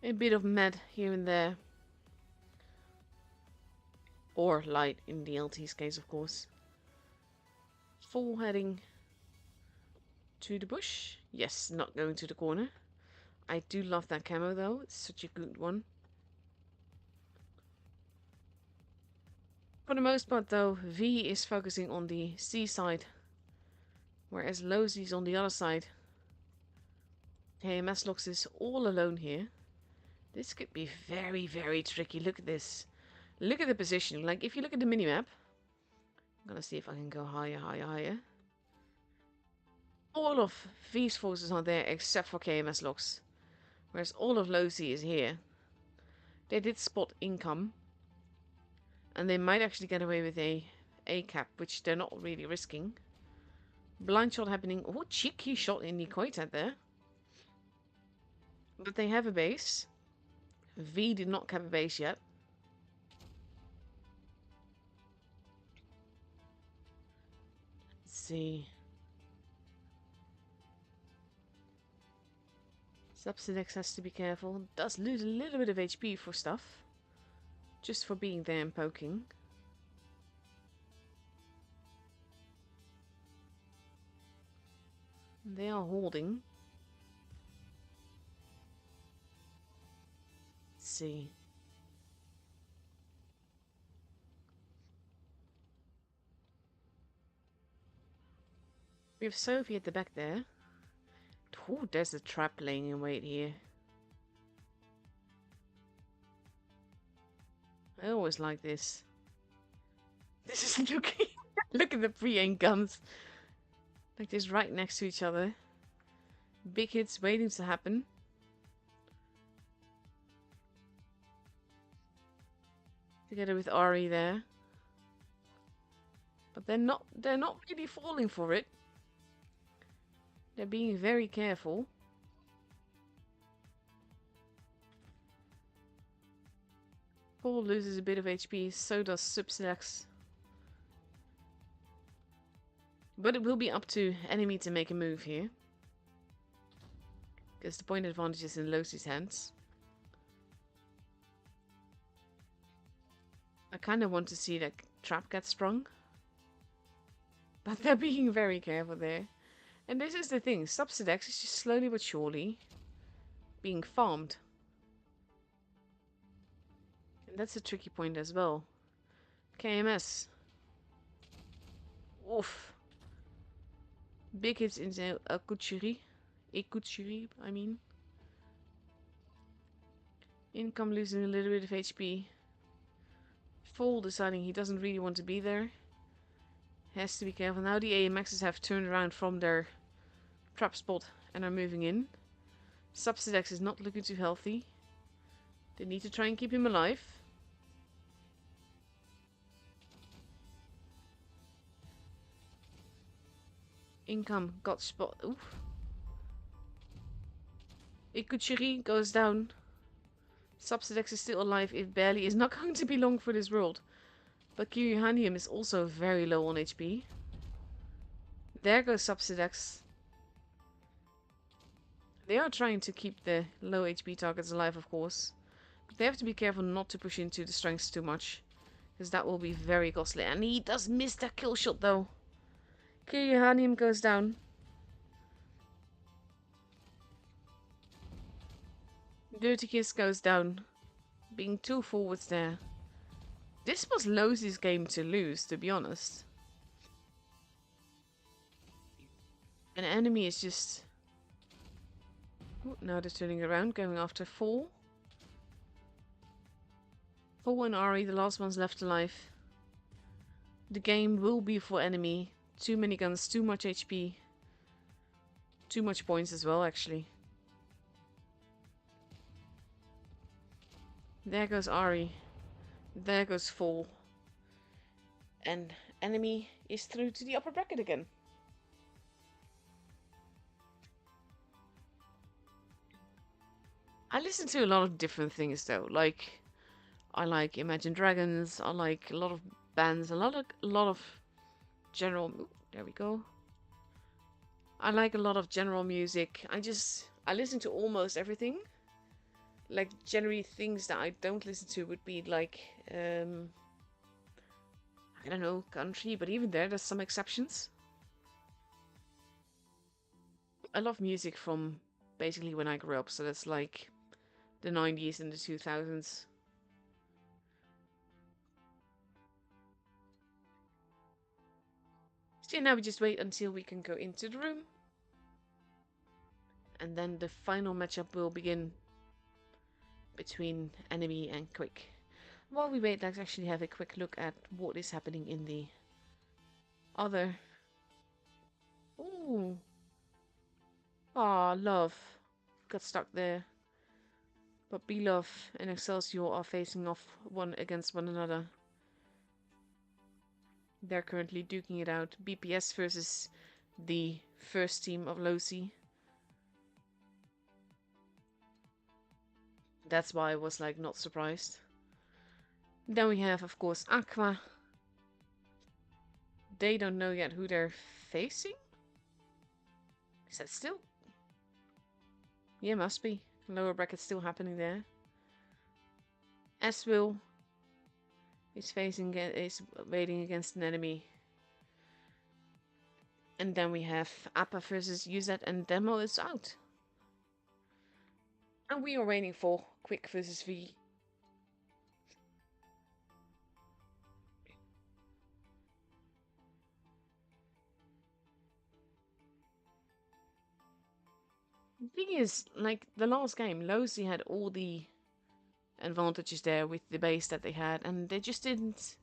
A bit of med here and there. Or light in the LT's case, of course. Full heading to the bush. Yes, not going to the corner. I do love that camo though. It's such a good one. For the most part though, V is focusing on the C side. Whereas Lozy's on the other side. Hey, Maslox is all alone here. This could be very, very tricky. Look at this. Look at the positioning. Like, if you look at the minimap. I'm gonna see if I can go higher, higher, higher. All of V's forces are there except for KMS Locks. Whereas all of Lozy is here. They did spot income. And they might actually get away with a cap, which they're not really risking. Blind shot happening. Oh, cheeky shot in the equator there. But they have a base. V did not have a base yet. Let's see. Subsidex has to be careful. Does lose a little bit of HP for stuff. Just for being there and poking. They are holding. Let's see. We have Sophie at the back there. Oh, there's a trap laying in wait here. I always like this. This is looking... Look at the pre-aim guns. Like this right next to each other. Big hits waiting to happen. Together with Ari there. But they're not really falling for it. They're being very careful. Paul loses a bit of HP, so does Subsidex. But it will be up to enemy to make a move here. Because the point advantage is in Losy's hands. I kind of want to see that trap get sprung. But they're being very careful there. And this is the thing, Subsidex is just slowly but surely being farmed. And that's a tricky point as well. KMS. Oof. Big hits into Akutshiri. Ekutshiri, I mean. Income losing a little bit of HP. Fall deciding he doesn't really want to be there. Has to be careful. Now the AMXs have turned around from their trap spot and are moving in. Subsidex is not looking too healthy. They need to try and keep him alive. Income got spot. Oof. Ikuchiri goes down. Subsidex is still alive, if barely. Is not going to be long for this world. But Kirihanium is also very low on HP. There goes Subsidex. They are trying to keep the low HP targets alive, of course. But they have to be careful not to push into the strengths too much. Because that will be very costly. And he does miss that kill shot, though. Kirihanium goes down. Dirty Kiss goes down. being two forwards there. This was Losey's game to lose, to be honest. An enemy is just... Ooh, now they're turning around, going after 4. 4 and Ari, the last ones left alive. The game will be for enemy. Too many guns, too much HP. Too much points as well, actually. There goes Ari. There goes 4. And enemy is through to the upper bracket again. I listen to a lot of different things though. Like, I like Imagine Dragons. I like a lot of bands. A lot of general... Ooh, there we go. I like a lot of general music. I listen to almost everything. Like, generally things that I don't listen to would be like, I don't know, country, but even there's some exceptions. I love music from basically when I grew up, so that's like the 90s and the 2000s. So now we just wait until we can go into the room. And then the final matchup will begin between enemy and Quick. While we wait, let's actually have a quick look at what is happening in the other... Ooh. Ah, Love. Got stuck there. But Belove and Excelsior are facing off one against one another. They're currently duking it out. BPS versus the first team of Losi. That's why I was like not surprised. Then we have, of course, Aqua. They don't know yet who they're facing. Is that still? Yeah, must be. Lower bracket still happening there. Eswil is waiting against an enemy. And then we have Appa versus Uzet, and Demo is out. And we are waiting for Quick versus V. The thing is, like the last game, Losi had all the advantages there with the base that they had, and they just didn't...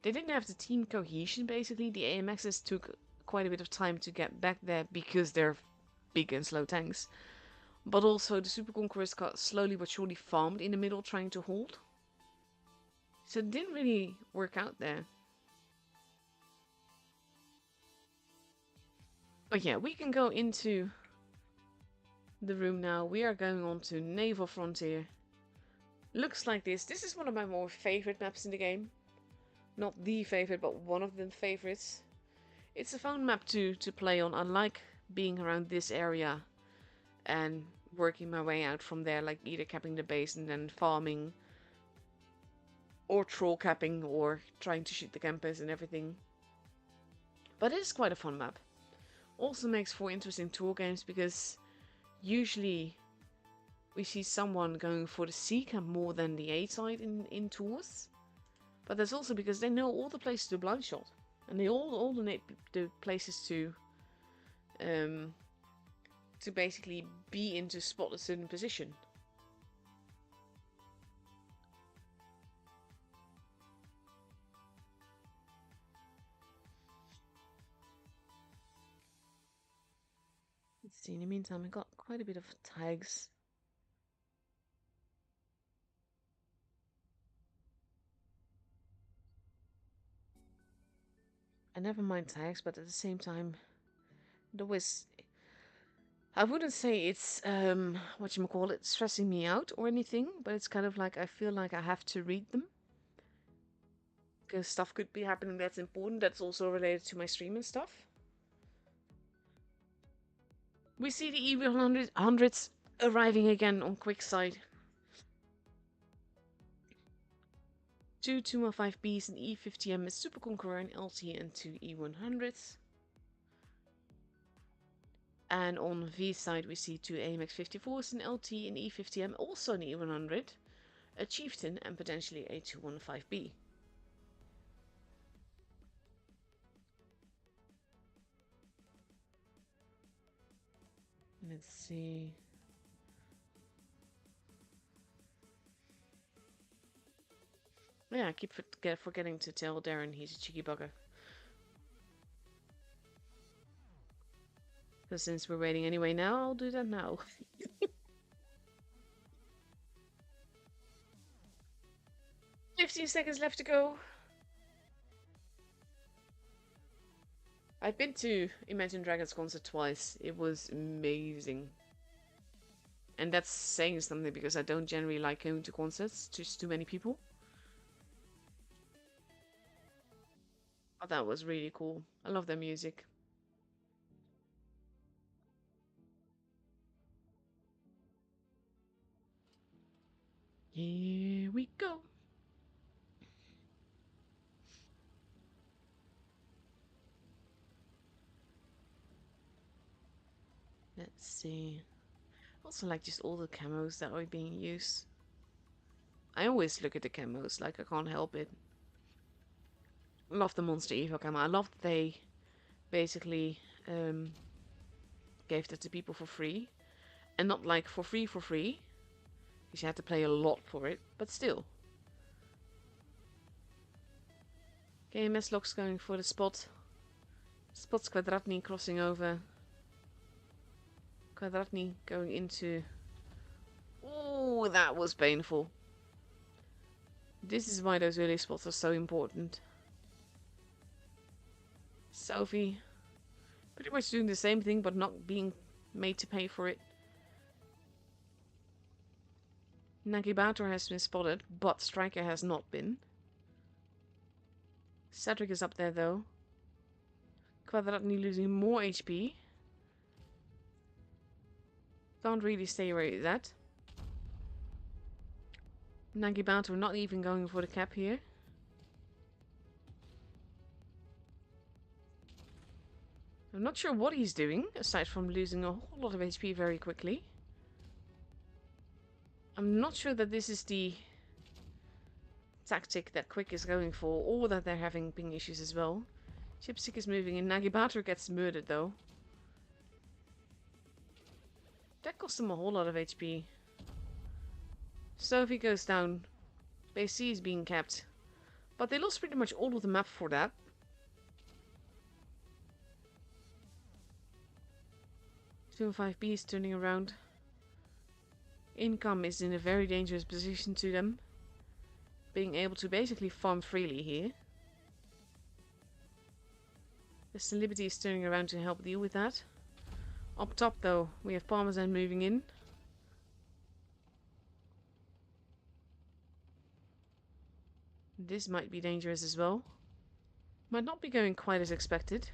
They didn't have the team cohesion, basically. The AMXs took quite a bit of time to get back there because they're big and slow tanks. But also the Super Conquerors got slowly but surely farmed in the middle trying to hold. So it didn't really work out there. But yeah, we can go into the room now. We are going on to Naval Frontier. Looks like this. This is one of my more favorite maps in the game. Not the favorite, but one of the favorites. It's a fun map to play on. I like being around this area and working my way out from there, like either capping the base and then farming, or troll capping, or trying to shoot the campers and everything. But it is quite a fun map. Also makes for interesting tour games, because usually we see someone going for the C camp more than the A side in tours. But that's also because they know all the places to blind shot. And they all the places to basically be in to spot a certain position. Let's see, in the meantime I got quite a bit of tags. I never mind tags, but at the same time, there was... I wouldn't say it's, whatchamacallit, stressing me out or anything, but it's kind of like I feel like I have to read them. Because stuff could be happening that's important, that's also related to my stream and stuff. We see the E100s arriving again on Quick side. 2 215Bs, an E50M, a Super Conqueror, an LT, and 2 E100s. And on V side we see 2 AMX 54s, an LT, an E50M, also an E100. a chieftain, and potentially a 215B. Let's see. Yeah, I keep forgetting to tell Darren he's a cheeky bugger. So since we're waiting anyway now, I'll do that now. 15 seconds left to go. I've been to Imagine Dragons concert twice. It was amazing. And that's saying something because I don't generally like going to concerts. Just too many people. But that was really cool. I love their music. Here we go. Let's see. Also like just all the camos that are being used. I always look at the camos, like I can't help it. I love the Monster Evo camo. I love that they basically gave that to people for free. And not like for free, because you had to pay a lot for it, but still. Okay, Meslock's going for the spot. Spot's Kvadratny crossing over. Kvadratny going into... Oh, that was painful. This is why those early spots are so important. Sophie, pretty much doing the same thing, but not being made to pay for it. Nagibator has been spotted, but Striker has not been. Cedric is up there, though. Kvadratny losing more HP. Can't really stay where he's at. Nagibator not even going for the cap here. I'm not sure what he's doing, aside from losing a whole lot of HP very quickly. I'm not sure that this is the tactic that Quick is going for, or that they're having ping issues as well. Chipstick is moving and Nagibator gets murdered though. That cost him a whole lot of HP. Sophie goes down. Base C is being kept. But they lost pretty much all of the map for that. Two and 5B is turning around. Income is in a very dangerous position to them. Being able to basically farm freely here. The Celebrity is turning around to help deal with that. Up top though, we have Parmesan moving in. This might be dangerous as well. Might not be going quite as expected.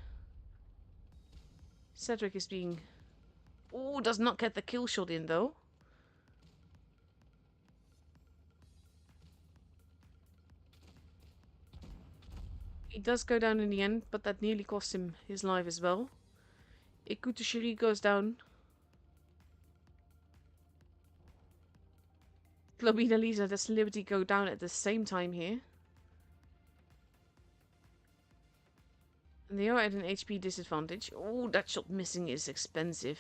Cedric is being... Oh, does not get the kill shot in though. He does go down in the end, but that nearly cost him his life as well. Ikutushiri goes down. Globina Lisa, the Celebrity go down at the same time here. And they are at an HP disadvantage. Oh, that shot missing is expensive.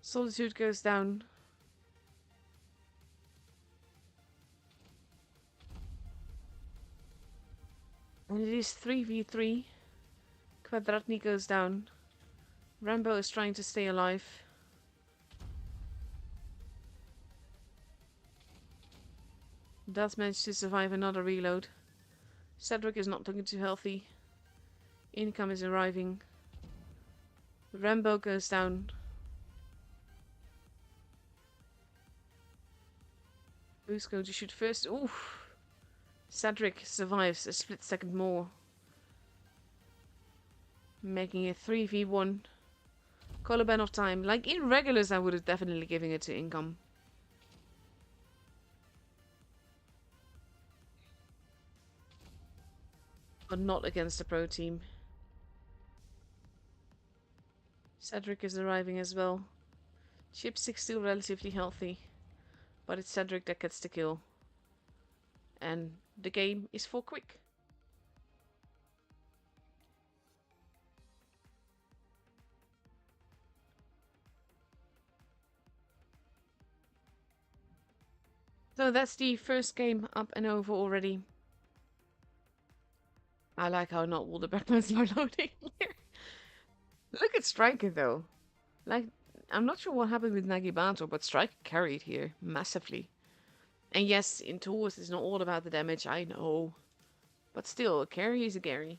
Solitude goes down. And it is 3v3. Kvadratny goes down. Rambo is trying to stay alive. Does manage to survive another reload. Cedric is not looking too healthy. Income is arriving. Rambo goes down. Who's going to shoot first? Oof! Cedric survives a split second more. Making it 3v1. Coloban of time. Like in regulars I would have definitely given it to Income. But not against the pro team. Cedric is arriving as well. Ship 6 still relatively healthy, but it's Cedric that gets the kill. And the game is for quick. So that's the first game up and over already. I like how not all the backgrounds are loading here. Look at Striker though. Like, I'm not sure what happened with Nagibato, but Striker carried here massively. And yes, in tours it's not all about the damage, I know. But still, a carry is a carry.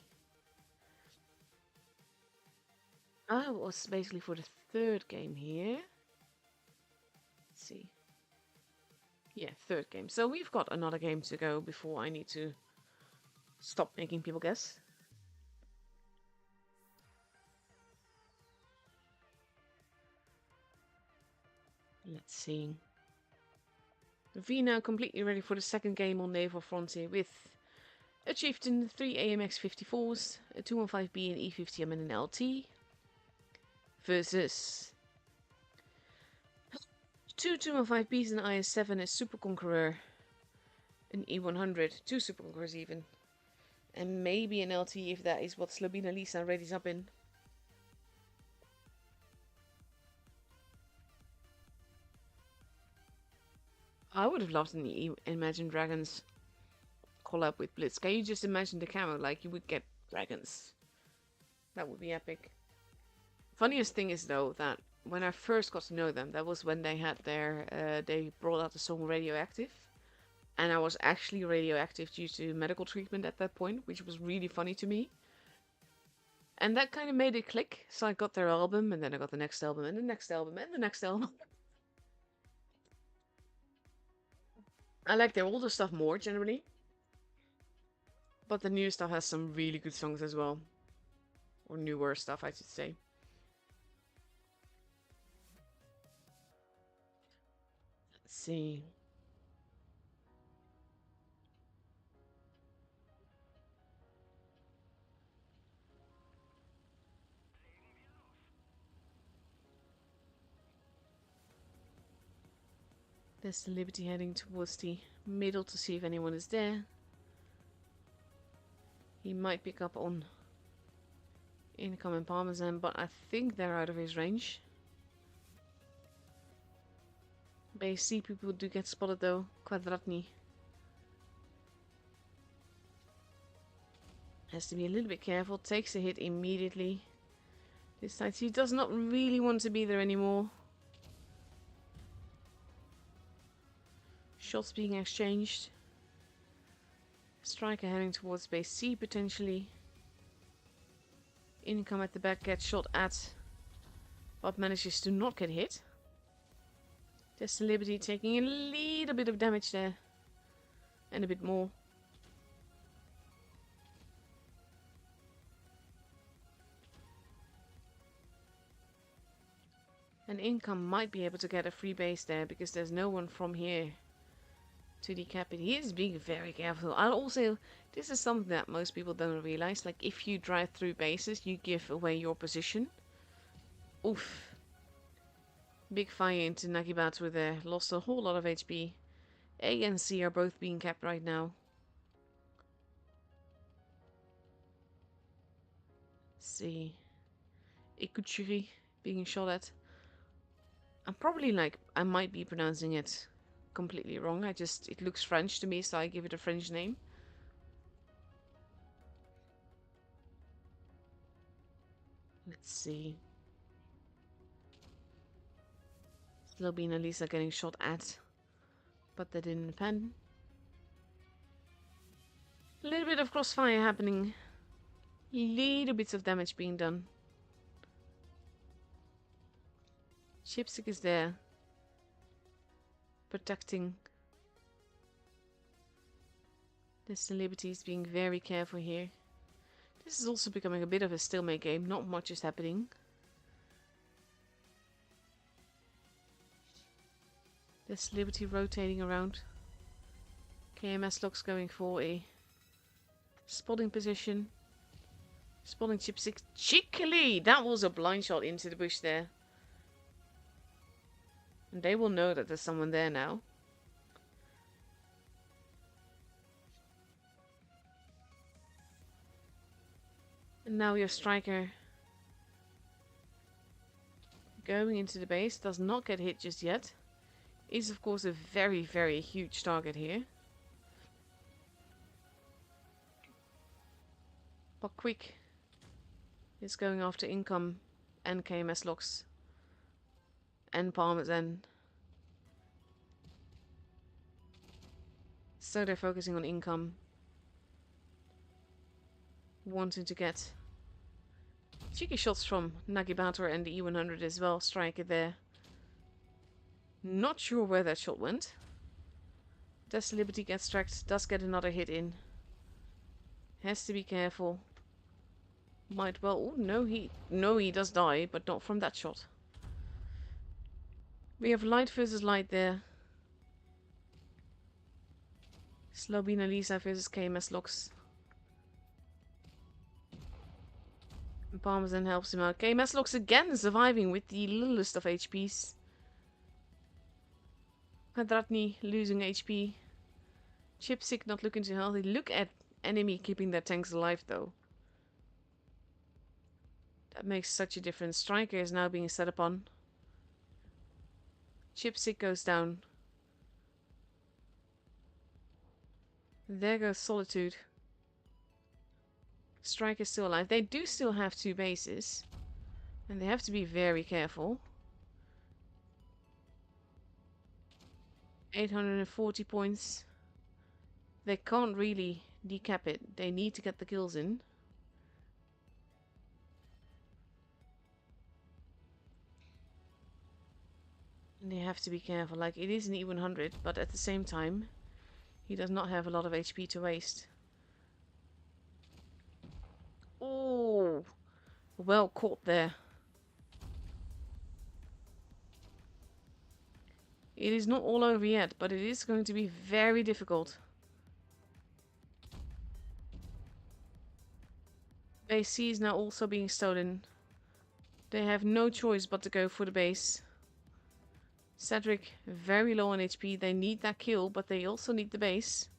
I was basically for the third game here. Let's see. Yeah, third game. So we've got another game to go before I need to stop making people guess. Let's see. Reno completely ready for the second game on Naval Frontier with a Chieftain, 3 AMX 54s, a 215B, an E50M and an LT. Versus 2 215Bs, an IS-7, a Super Conqueror, an E100, 2 Super Conquerors even. And maybe an LT if that is what Slobina Lisa readies up in. I would have loved an Imagine Dragons collab with Blitz. Can you just imagine the camo? Like, you would get dragons. That would be epic. Funniest thing is, though, that when I first got to know them, that was when they had their, they brought out the song Radioactive. And I was actually radioactive due to medical treatment at that point, which was really funny to me. And that kind of made it click. So I got their album, and then I got the next album, and the next album, and the next album. I like their older stuff more, generally. But the new stuff has some really good songs as well. Or newer stuff, I should say. Let's see. There's the Liberty heading towards the middle to see if anyone is there. He might pick up on incoming Parmesan, but I think they're out of his range. Base C people do get spotted though. Quadratni has to be a little bit careful. Takes a hit immediately. This time he does not really want to be there anymore. Shots being exchanged. Striker heading towards base C potentially. Income at the back gets shot at, but manages to not get hit. There's the Liberty taking a little bit of damage there. And a bit more. And Income might be able to get a free base there because there's no one from here to decap it. He is being very careful. And also, this is something that most people don't realize. Like, if you drive through bases, you give away your position. Oof. Big fire into Nagibatsu there. Lost a whole lot of HP. A and C are both being capped right now. Let's see. Ikuchiri being shot at. I'm probably like, I might be pronouncing it completely wrong. It looks French to me, so I give it a French name. Let's see. Slobina Lisa getting shot at, but that didn't pen. A little bit of crossfire happening. Little bits of damage being done. Chipstick is there. Protecting. This Liberty is being very careful here. This is also becoming a bit of a stalemate game. Not much is happening. This Liberty rotating around. KMS Lock's going for a spotting position. Spotting Chipstick cheekily! That was a blind shot into the bush there. And they will know that there's someone there now. And now your striker going into the base. Does not get hit just yet. Is of course a very, very huge target here. But Quick is going after income and KMS locks and Palms and so they're focusing on income. Wanting to get cheeky shots from Nagibator and the E100 as well. Striker there. Not sure where that shot went. Does Liberty get tracked? Does get another hit in. Has to be careful. Might well... Oh, no, he does die, but not from that shot. We have light versus light there. Slobina Lisa versus KMS Locks. Parmesan helps him out. KMS Locks again surviving with the littlest of HPs. Kadratni losing HP. Chipsick not looking too healthy. Look at enemy keeping their tanks alive though. That makes such a difference. Striker is now being set upon. Chipsick goes down. There goes Solitude. Striker is still alive. They do still have 2 bases. And they have to be very careful. 840 points. They can't really decap it. They need to get the kills in. And they have to be careful. Like, it is an E100, but at the same time, he does not have a lot of HP to waste. Oh, well caught there. It is not all over yet, but it is going to be very difficult. Base C is now also being stolen. They have no choice but to go for the base. Cedric very low on HP. They need that kill, but they also need the base.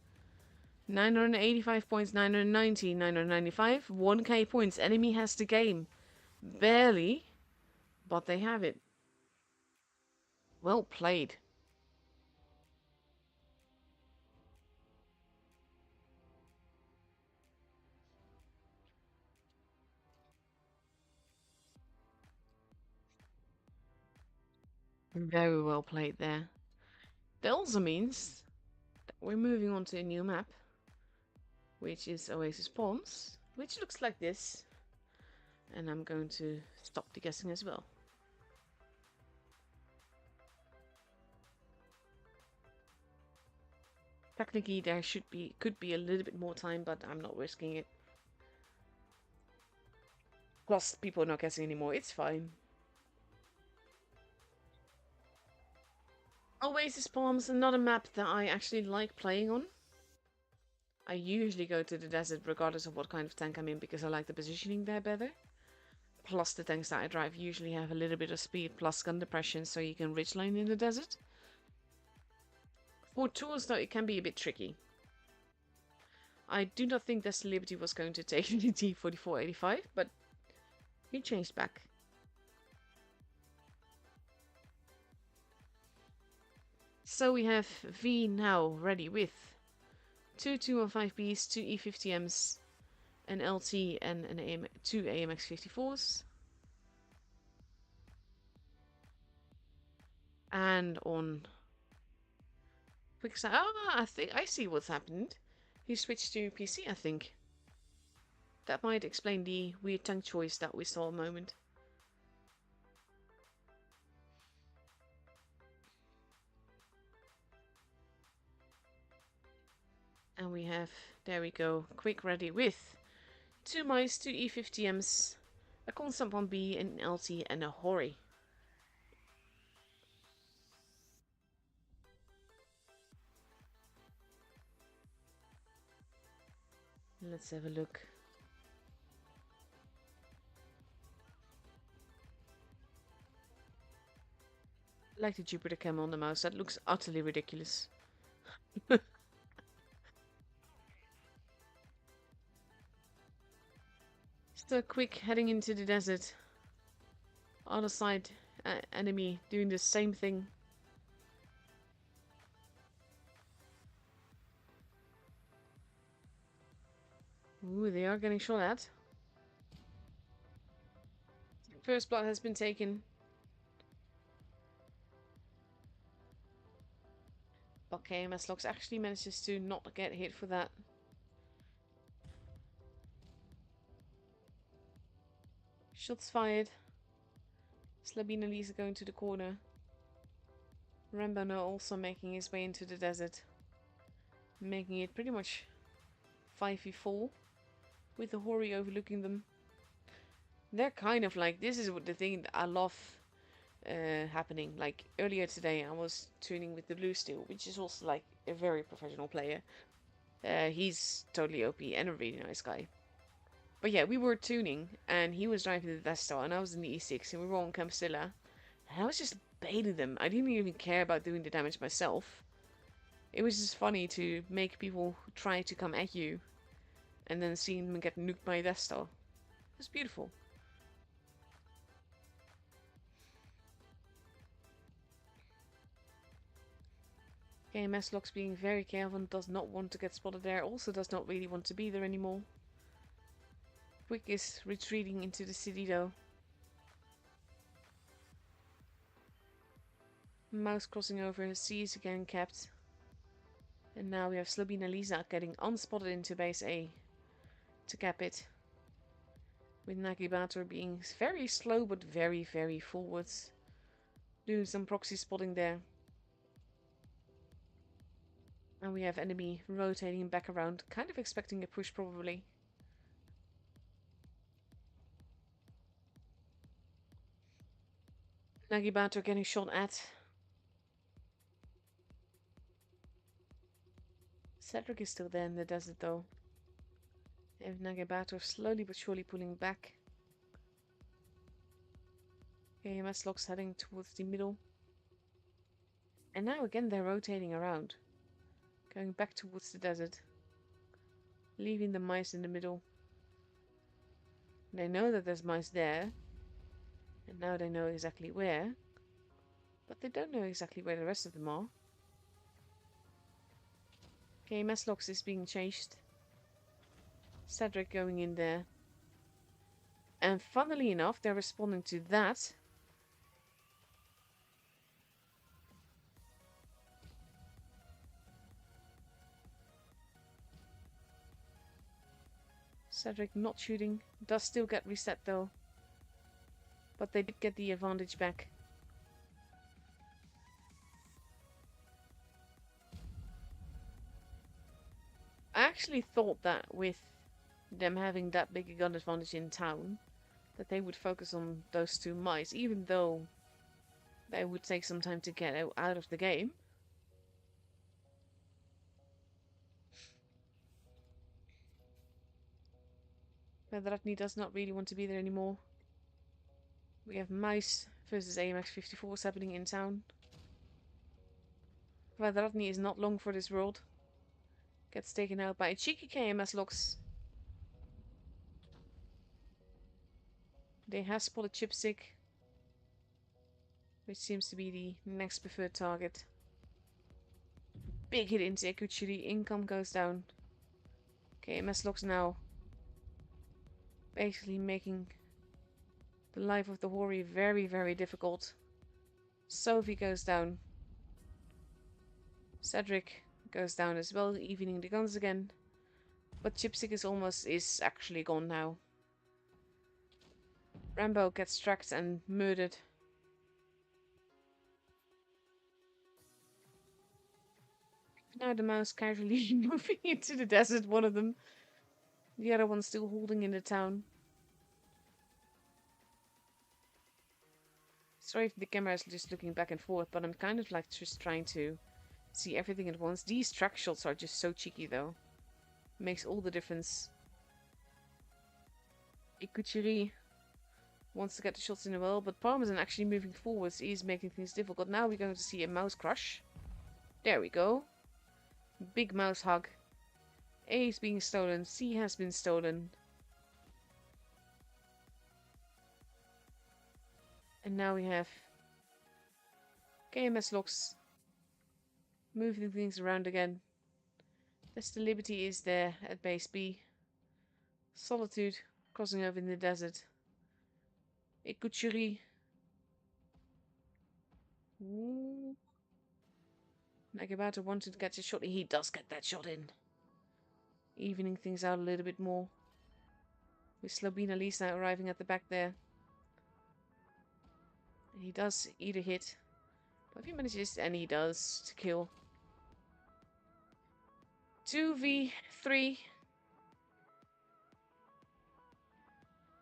985 points, 990, 995, 1k points. Enemy has the game. Barely, but they have it. Well played. Very well played there. That also means that we're moving on to a new map, which is Oasis Palms, which looks like this. And I'm going to stop the guessing as well. Technically there could be a little bit more time, but I'm not risking it. Plus people are not guessing anymore, it's fine. Oasis Palms, another map that I actually like playing on. I usually go to the desert regardless of what kind of tank I'm in because I like the positioning there better. Plus the tanks that I drive usually have a little bit of speed plus gun depression so you can ridgeline in the desert. For tours though it can be a bit tricky. I do not think that Liberty was going to take the T-4485, but he changed back. So we have V now ready with 2 215Bs, 2 E50Ms, an LT and an 2 AMX-54s. And on quick start. Ah, I see what's happened. He switched to PC, I think. That might explain the weird tank choice that we saw a moment. And we have, there we go, Quick ready with 2 mice, 2 E50Ms, a constant 1B, an LT, and a Hori. Let's have a look. I like the Jupiter camera on the mouse. That looks utterly ridiculous. So quick, heading into the desert. Other side, enemy doing the same thing. Ooh, they are getting shot at. First blood has been taken. But KMS Locks actually manages to not get hit for that. Shots fired. Slabina Lisa going to the corner. Rambo now also making his way into the desert. Making it pretty much 5v4. With the Hori overlooking them. They're kind of like, this is what the thing that I love happening. Like earlier today I was tuning with the Blue Steel, which is also like a very professional player. He's totally OP and a really nice guy. But yeah, we were tuning and he was driving the Death Star and I was in the E6 and we were on Castilla. And I was just baiting them. I didn't even care about doing the damage myself. It was just funny to make people try to come at you and then seeing them get nuked by a Death Star. It was beautiful. KMS Locks being very careful and does not want to get spotted there. Also does not really want to be there anymore. Quick is retreating into the city though. Mouse crossing over, C is again kept. And now we have Slabina Lisa getting unspotted into base A to cap it. With Nagibator being very slow but very, very forwards. Doing some proxy spotting there. And we have enemy rotating back around, kind of expecting a push probably. Nagibator getting shot at. Cedric is still there in the desert though. And Nagibator slowly but surely pulling back. KMS Locks heading towards the middle. And now again they're rotating around. Going back towards the desert. Leaving the mice in the middle. They know that there's mice there. And now they know exactly where. But they don't know exactly where the rest of them are. KMS Locks is being chased. Cedric going in there. And funnily enough, they're responding to that. Cedric not shooting. Does still get reset though. But they did get the advantage back. I actually thought that with them having that big a gun advantage in town, that they would focus on those two mice, even though they would take some time to get out of the game. Vedratni does not really want to be there anymore. We have mice versus AMX 54s happening in town. Vedratni is not long for this world. Gets taken out by a cheeky KMS Locks. They have spotted Chipstick, which seems to be the next preferred target. Big hit into Ekuchiri. Income goes down. KMS Locks now basically making the life of the Hori very, very difficult. Sophie goes down. Cedric goes down as well, evening the guns again. But Chipstick is actually gone now. Rambo gets tracked and murdered. Now the mouse casually moving into the desert, one of them. The other one still holding in the town. Sorry if the camera is just looking back and forth, but I'm kind of like just trying to see everything at once. These track shots are just so cheeky though. Makes all the difference. Ikuchiri Wants to get the shots in the well, but Parmesan actually moving forwards is making things difficult. Now we're going to see a mouse crush. There we go. Big mouse hug. A is being stolen. C has been stolen. And now we have KMS locks moving things around again. Destin Liberty is there at base B. Solitude crossing over in the desert. Ekuchuri. Nagabato wanted to get a shot. He does get that shot in. Evening things out a little bit more. With Slobina Lisa arriving at the back there. He does either hit. But if he manages, and he does, to kill. 2v3.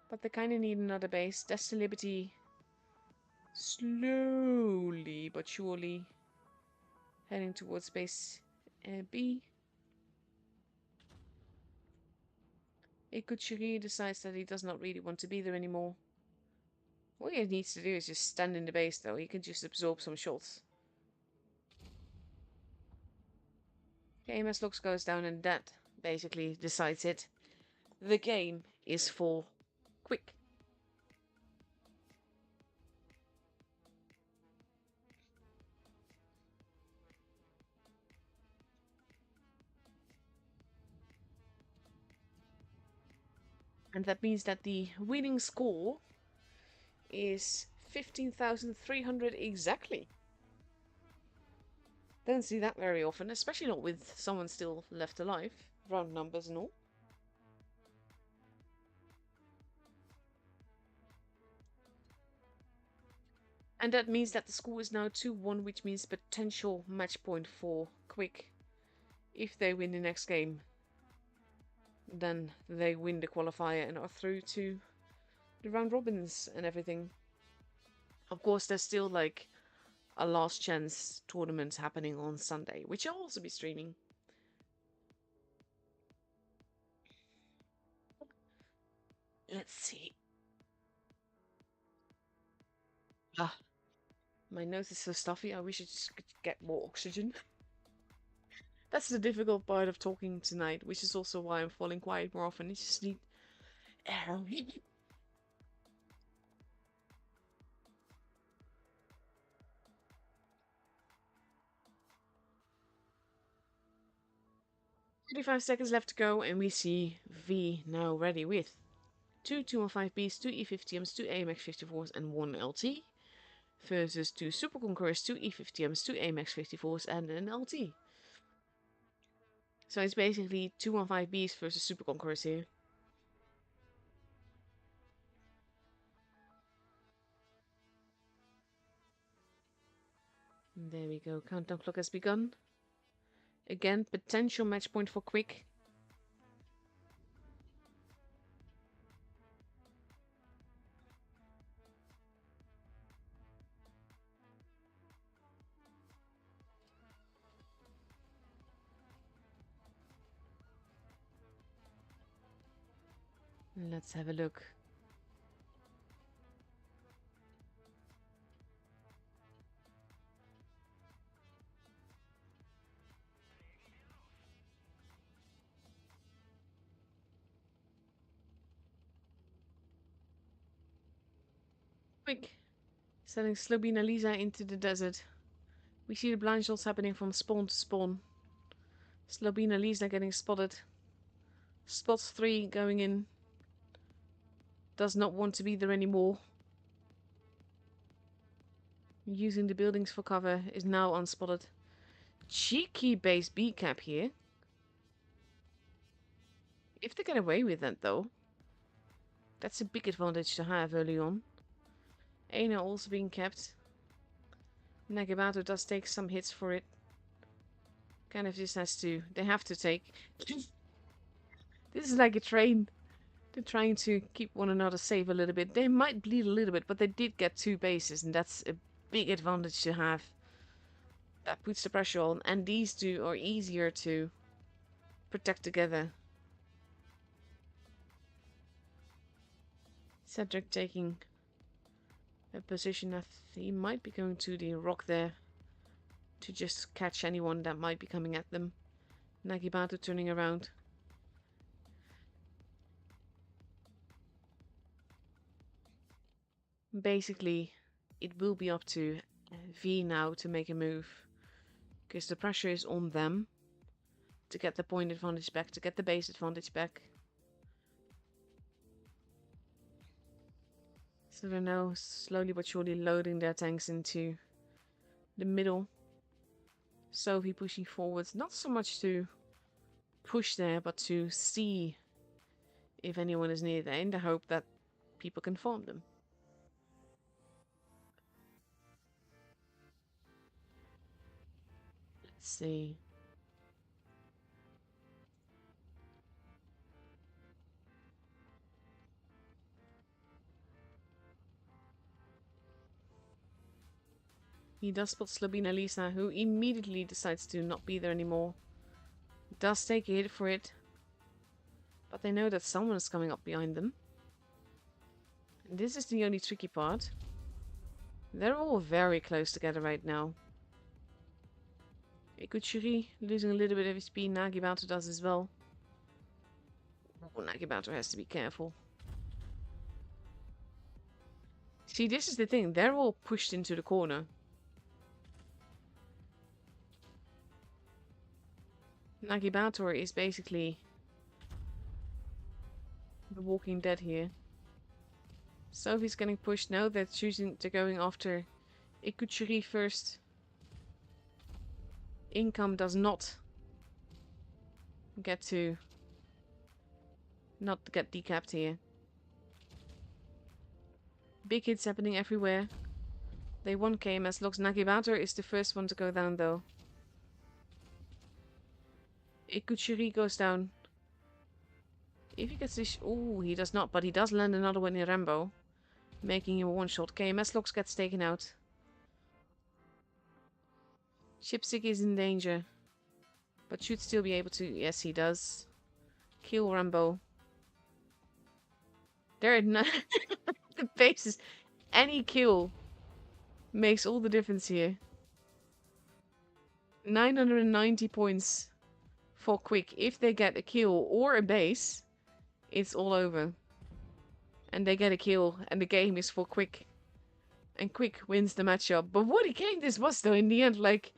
But they kind of need another base. Destin Liberty slowly but surely heading towards base B. Ekuchiri decides that he does not really want to be there anymore. What he needs to do is just stand in the base, though. He can just absorb some shots. KMS Lux goes down, and that basically decides it. The game is for Quick. And that means that the winning score is 15,300 exactly. Don't see that very often, especially not with someone still left alive. Round numbers and all. And that means that the score is now 2-1, which means potential match point for Quick. If they win the next game, then they win the qualifier and are through to the round robins and everything. Of course, there's still like a last chance tournament happening on Sunday, which I'll also be streaming. Let's see. Ah, my nose is so stuffy. I wish I just could get more oxygen. That's the difficult part of talking tonight, which is also why I'm falling quiet more often. I just need air. 35 seconds left to go, and we see V now ready with 2 215Bs, 2 E50Ms, 2 AMX 54s, and 1 LT. Versus 2 Super Conquerors, 2 E50Ms, 2 AMX 54s, and an LT. So it's basically 215Bs versus Super Conquerors here. And there we go. Countdown clock has begun. Again, potential match point for Quick. Let's have a look. Quick. Sending Slobina Lisa into the desert. We see the blind shots happening from spawn to spawn. Slobina Lisa getting spotted. Spots 3 going in. Does not want to be there anymore. Using the buildings for cover is now unspotted. Cheeky base B cap here. If they get away with that though, that's a big advantage to have early on. Aina also being kept. Nagabato does take some hits for it. Kind of just has to. They have to take. This is like a train. They're trying to keep one another safe a little bit. They might bleed a little bit, but they did get 2 bases, and that's a big advantage to have. That puts the pressure on, and these 2 are easier to protect together. Cedric taking a position that he might be going to the rock there to just catch anyone that might be coming at them. Nagibato turning around. Basically, it will be up to V now to make a move. Because the pressure is on them to get the point advantage back, to get the base advantage back. So they're now slowly but surely loading their tanks into the middle. Sophie pushing forwards, not so much to push there, but to see if anyone is near there in the hope that people can farm them. Let's see. He does spot Slabina Lisa, who immediately decides to not be there anymore. Does take a hit for it. But they know that someone is coming up behind them. And this is the only tricky part. They're all very close together right now. Ikuchiri losing a little bit of his speed. Nagibato does as well. Oh, Nagibato has to be careful. See, this is the thing. They're all pushed into the corner. Nagibator is basically the Walking Dead here. Sophie's getting pushed now. They're going after Ikuchiri first. Income does not get decapped here. Big hits happening everywhere. They want KMS locks. Nagibator is the first one to go down though. Ikuchiri goes down. If he gets this... Oh, he does not, but he does land another one in Rambo. Making him a one-shot. KMS Locks gets taken out. Chipstick is in danger. But should still be able to... Yes, he does. Kill Rambo. There are no... the bases. Any kill makes all the difference here. 990 points for Quick. If they get a kill or a base, it's all over. And they get a kill, and the game is for Quick. And Quick wins the matchup. But what a game this was, though, in the end. Like,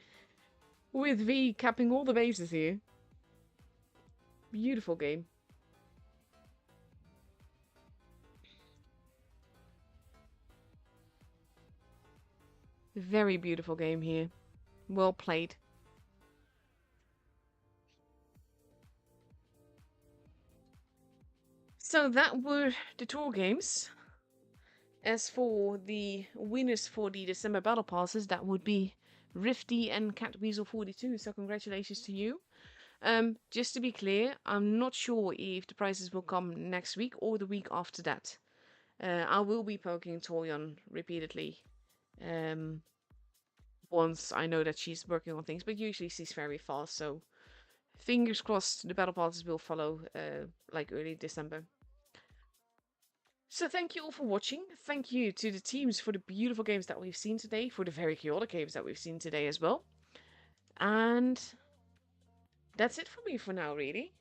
with V capping all the bases here. Beautiful game. Very beautiful game here. Well played. So that were the tour games. As for the winners for the December Battle Passes, that would be Rifty and Catweasel42. So congratulations to you. Just to be clear, I'm not sure if the prizes will come next week or the week after that. I will be poking Toyon repeatedly. Once I know that she's working on things, but usually she's very fast, so fingers crossed the battle passes will follow like early December. So thank you all for watching. Thank you to the teams for the beautiful games that we've seen today, for the very chaotic games that we've seen today as well. And that's it for me for now, really.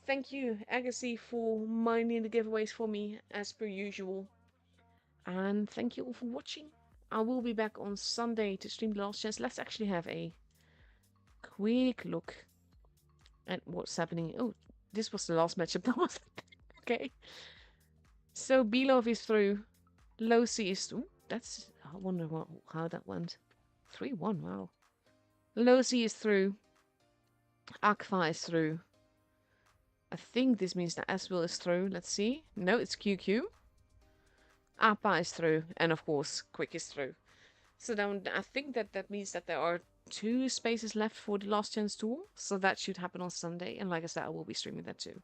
Thank you, Agassi, for minding the giveaways for me, as per usual. And thank you all for watching. I will be back on Sunday to stream The Last Chance. Let's actually have a quick look at what's happening. Oh, this was the last matchup. That was okay. So Belov is through. Low C is through. That's... I wonder how that went. 3-1, wow. Low C is through. Akva is through. I think this means that Aswell is through. Let's see. No, it's QQ. Appa is through. And of course, Quick is through. So then I think that means that there are 2 spaces left for the Last Chance tour. So that should happen on Sunday. And like I said, I will be streaming that too.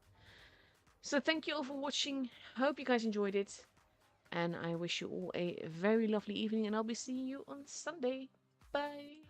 So thank you all for watching. Hope you guys enjoyed it. And I wish you all a very lovely evening. And I'll be seeing you on Sunday. Bye.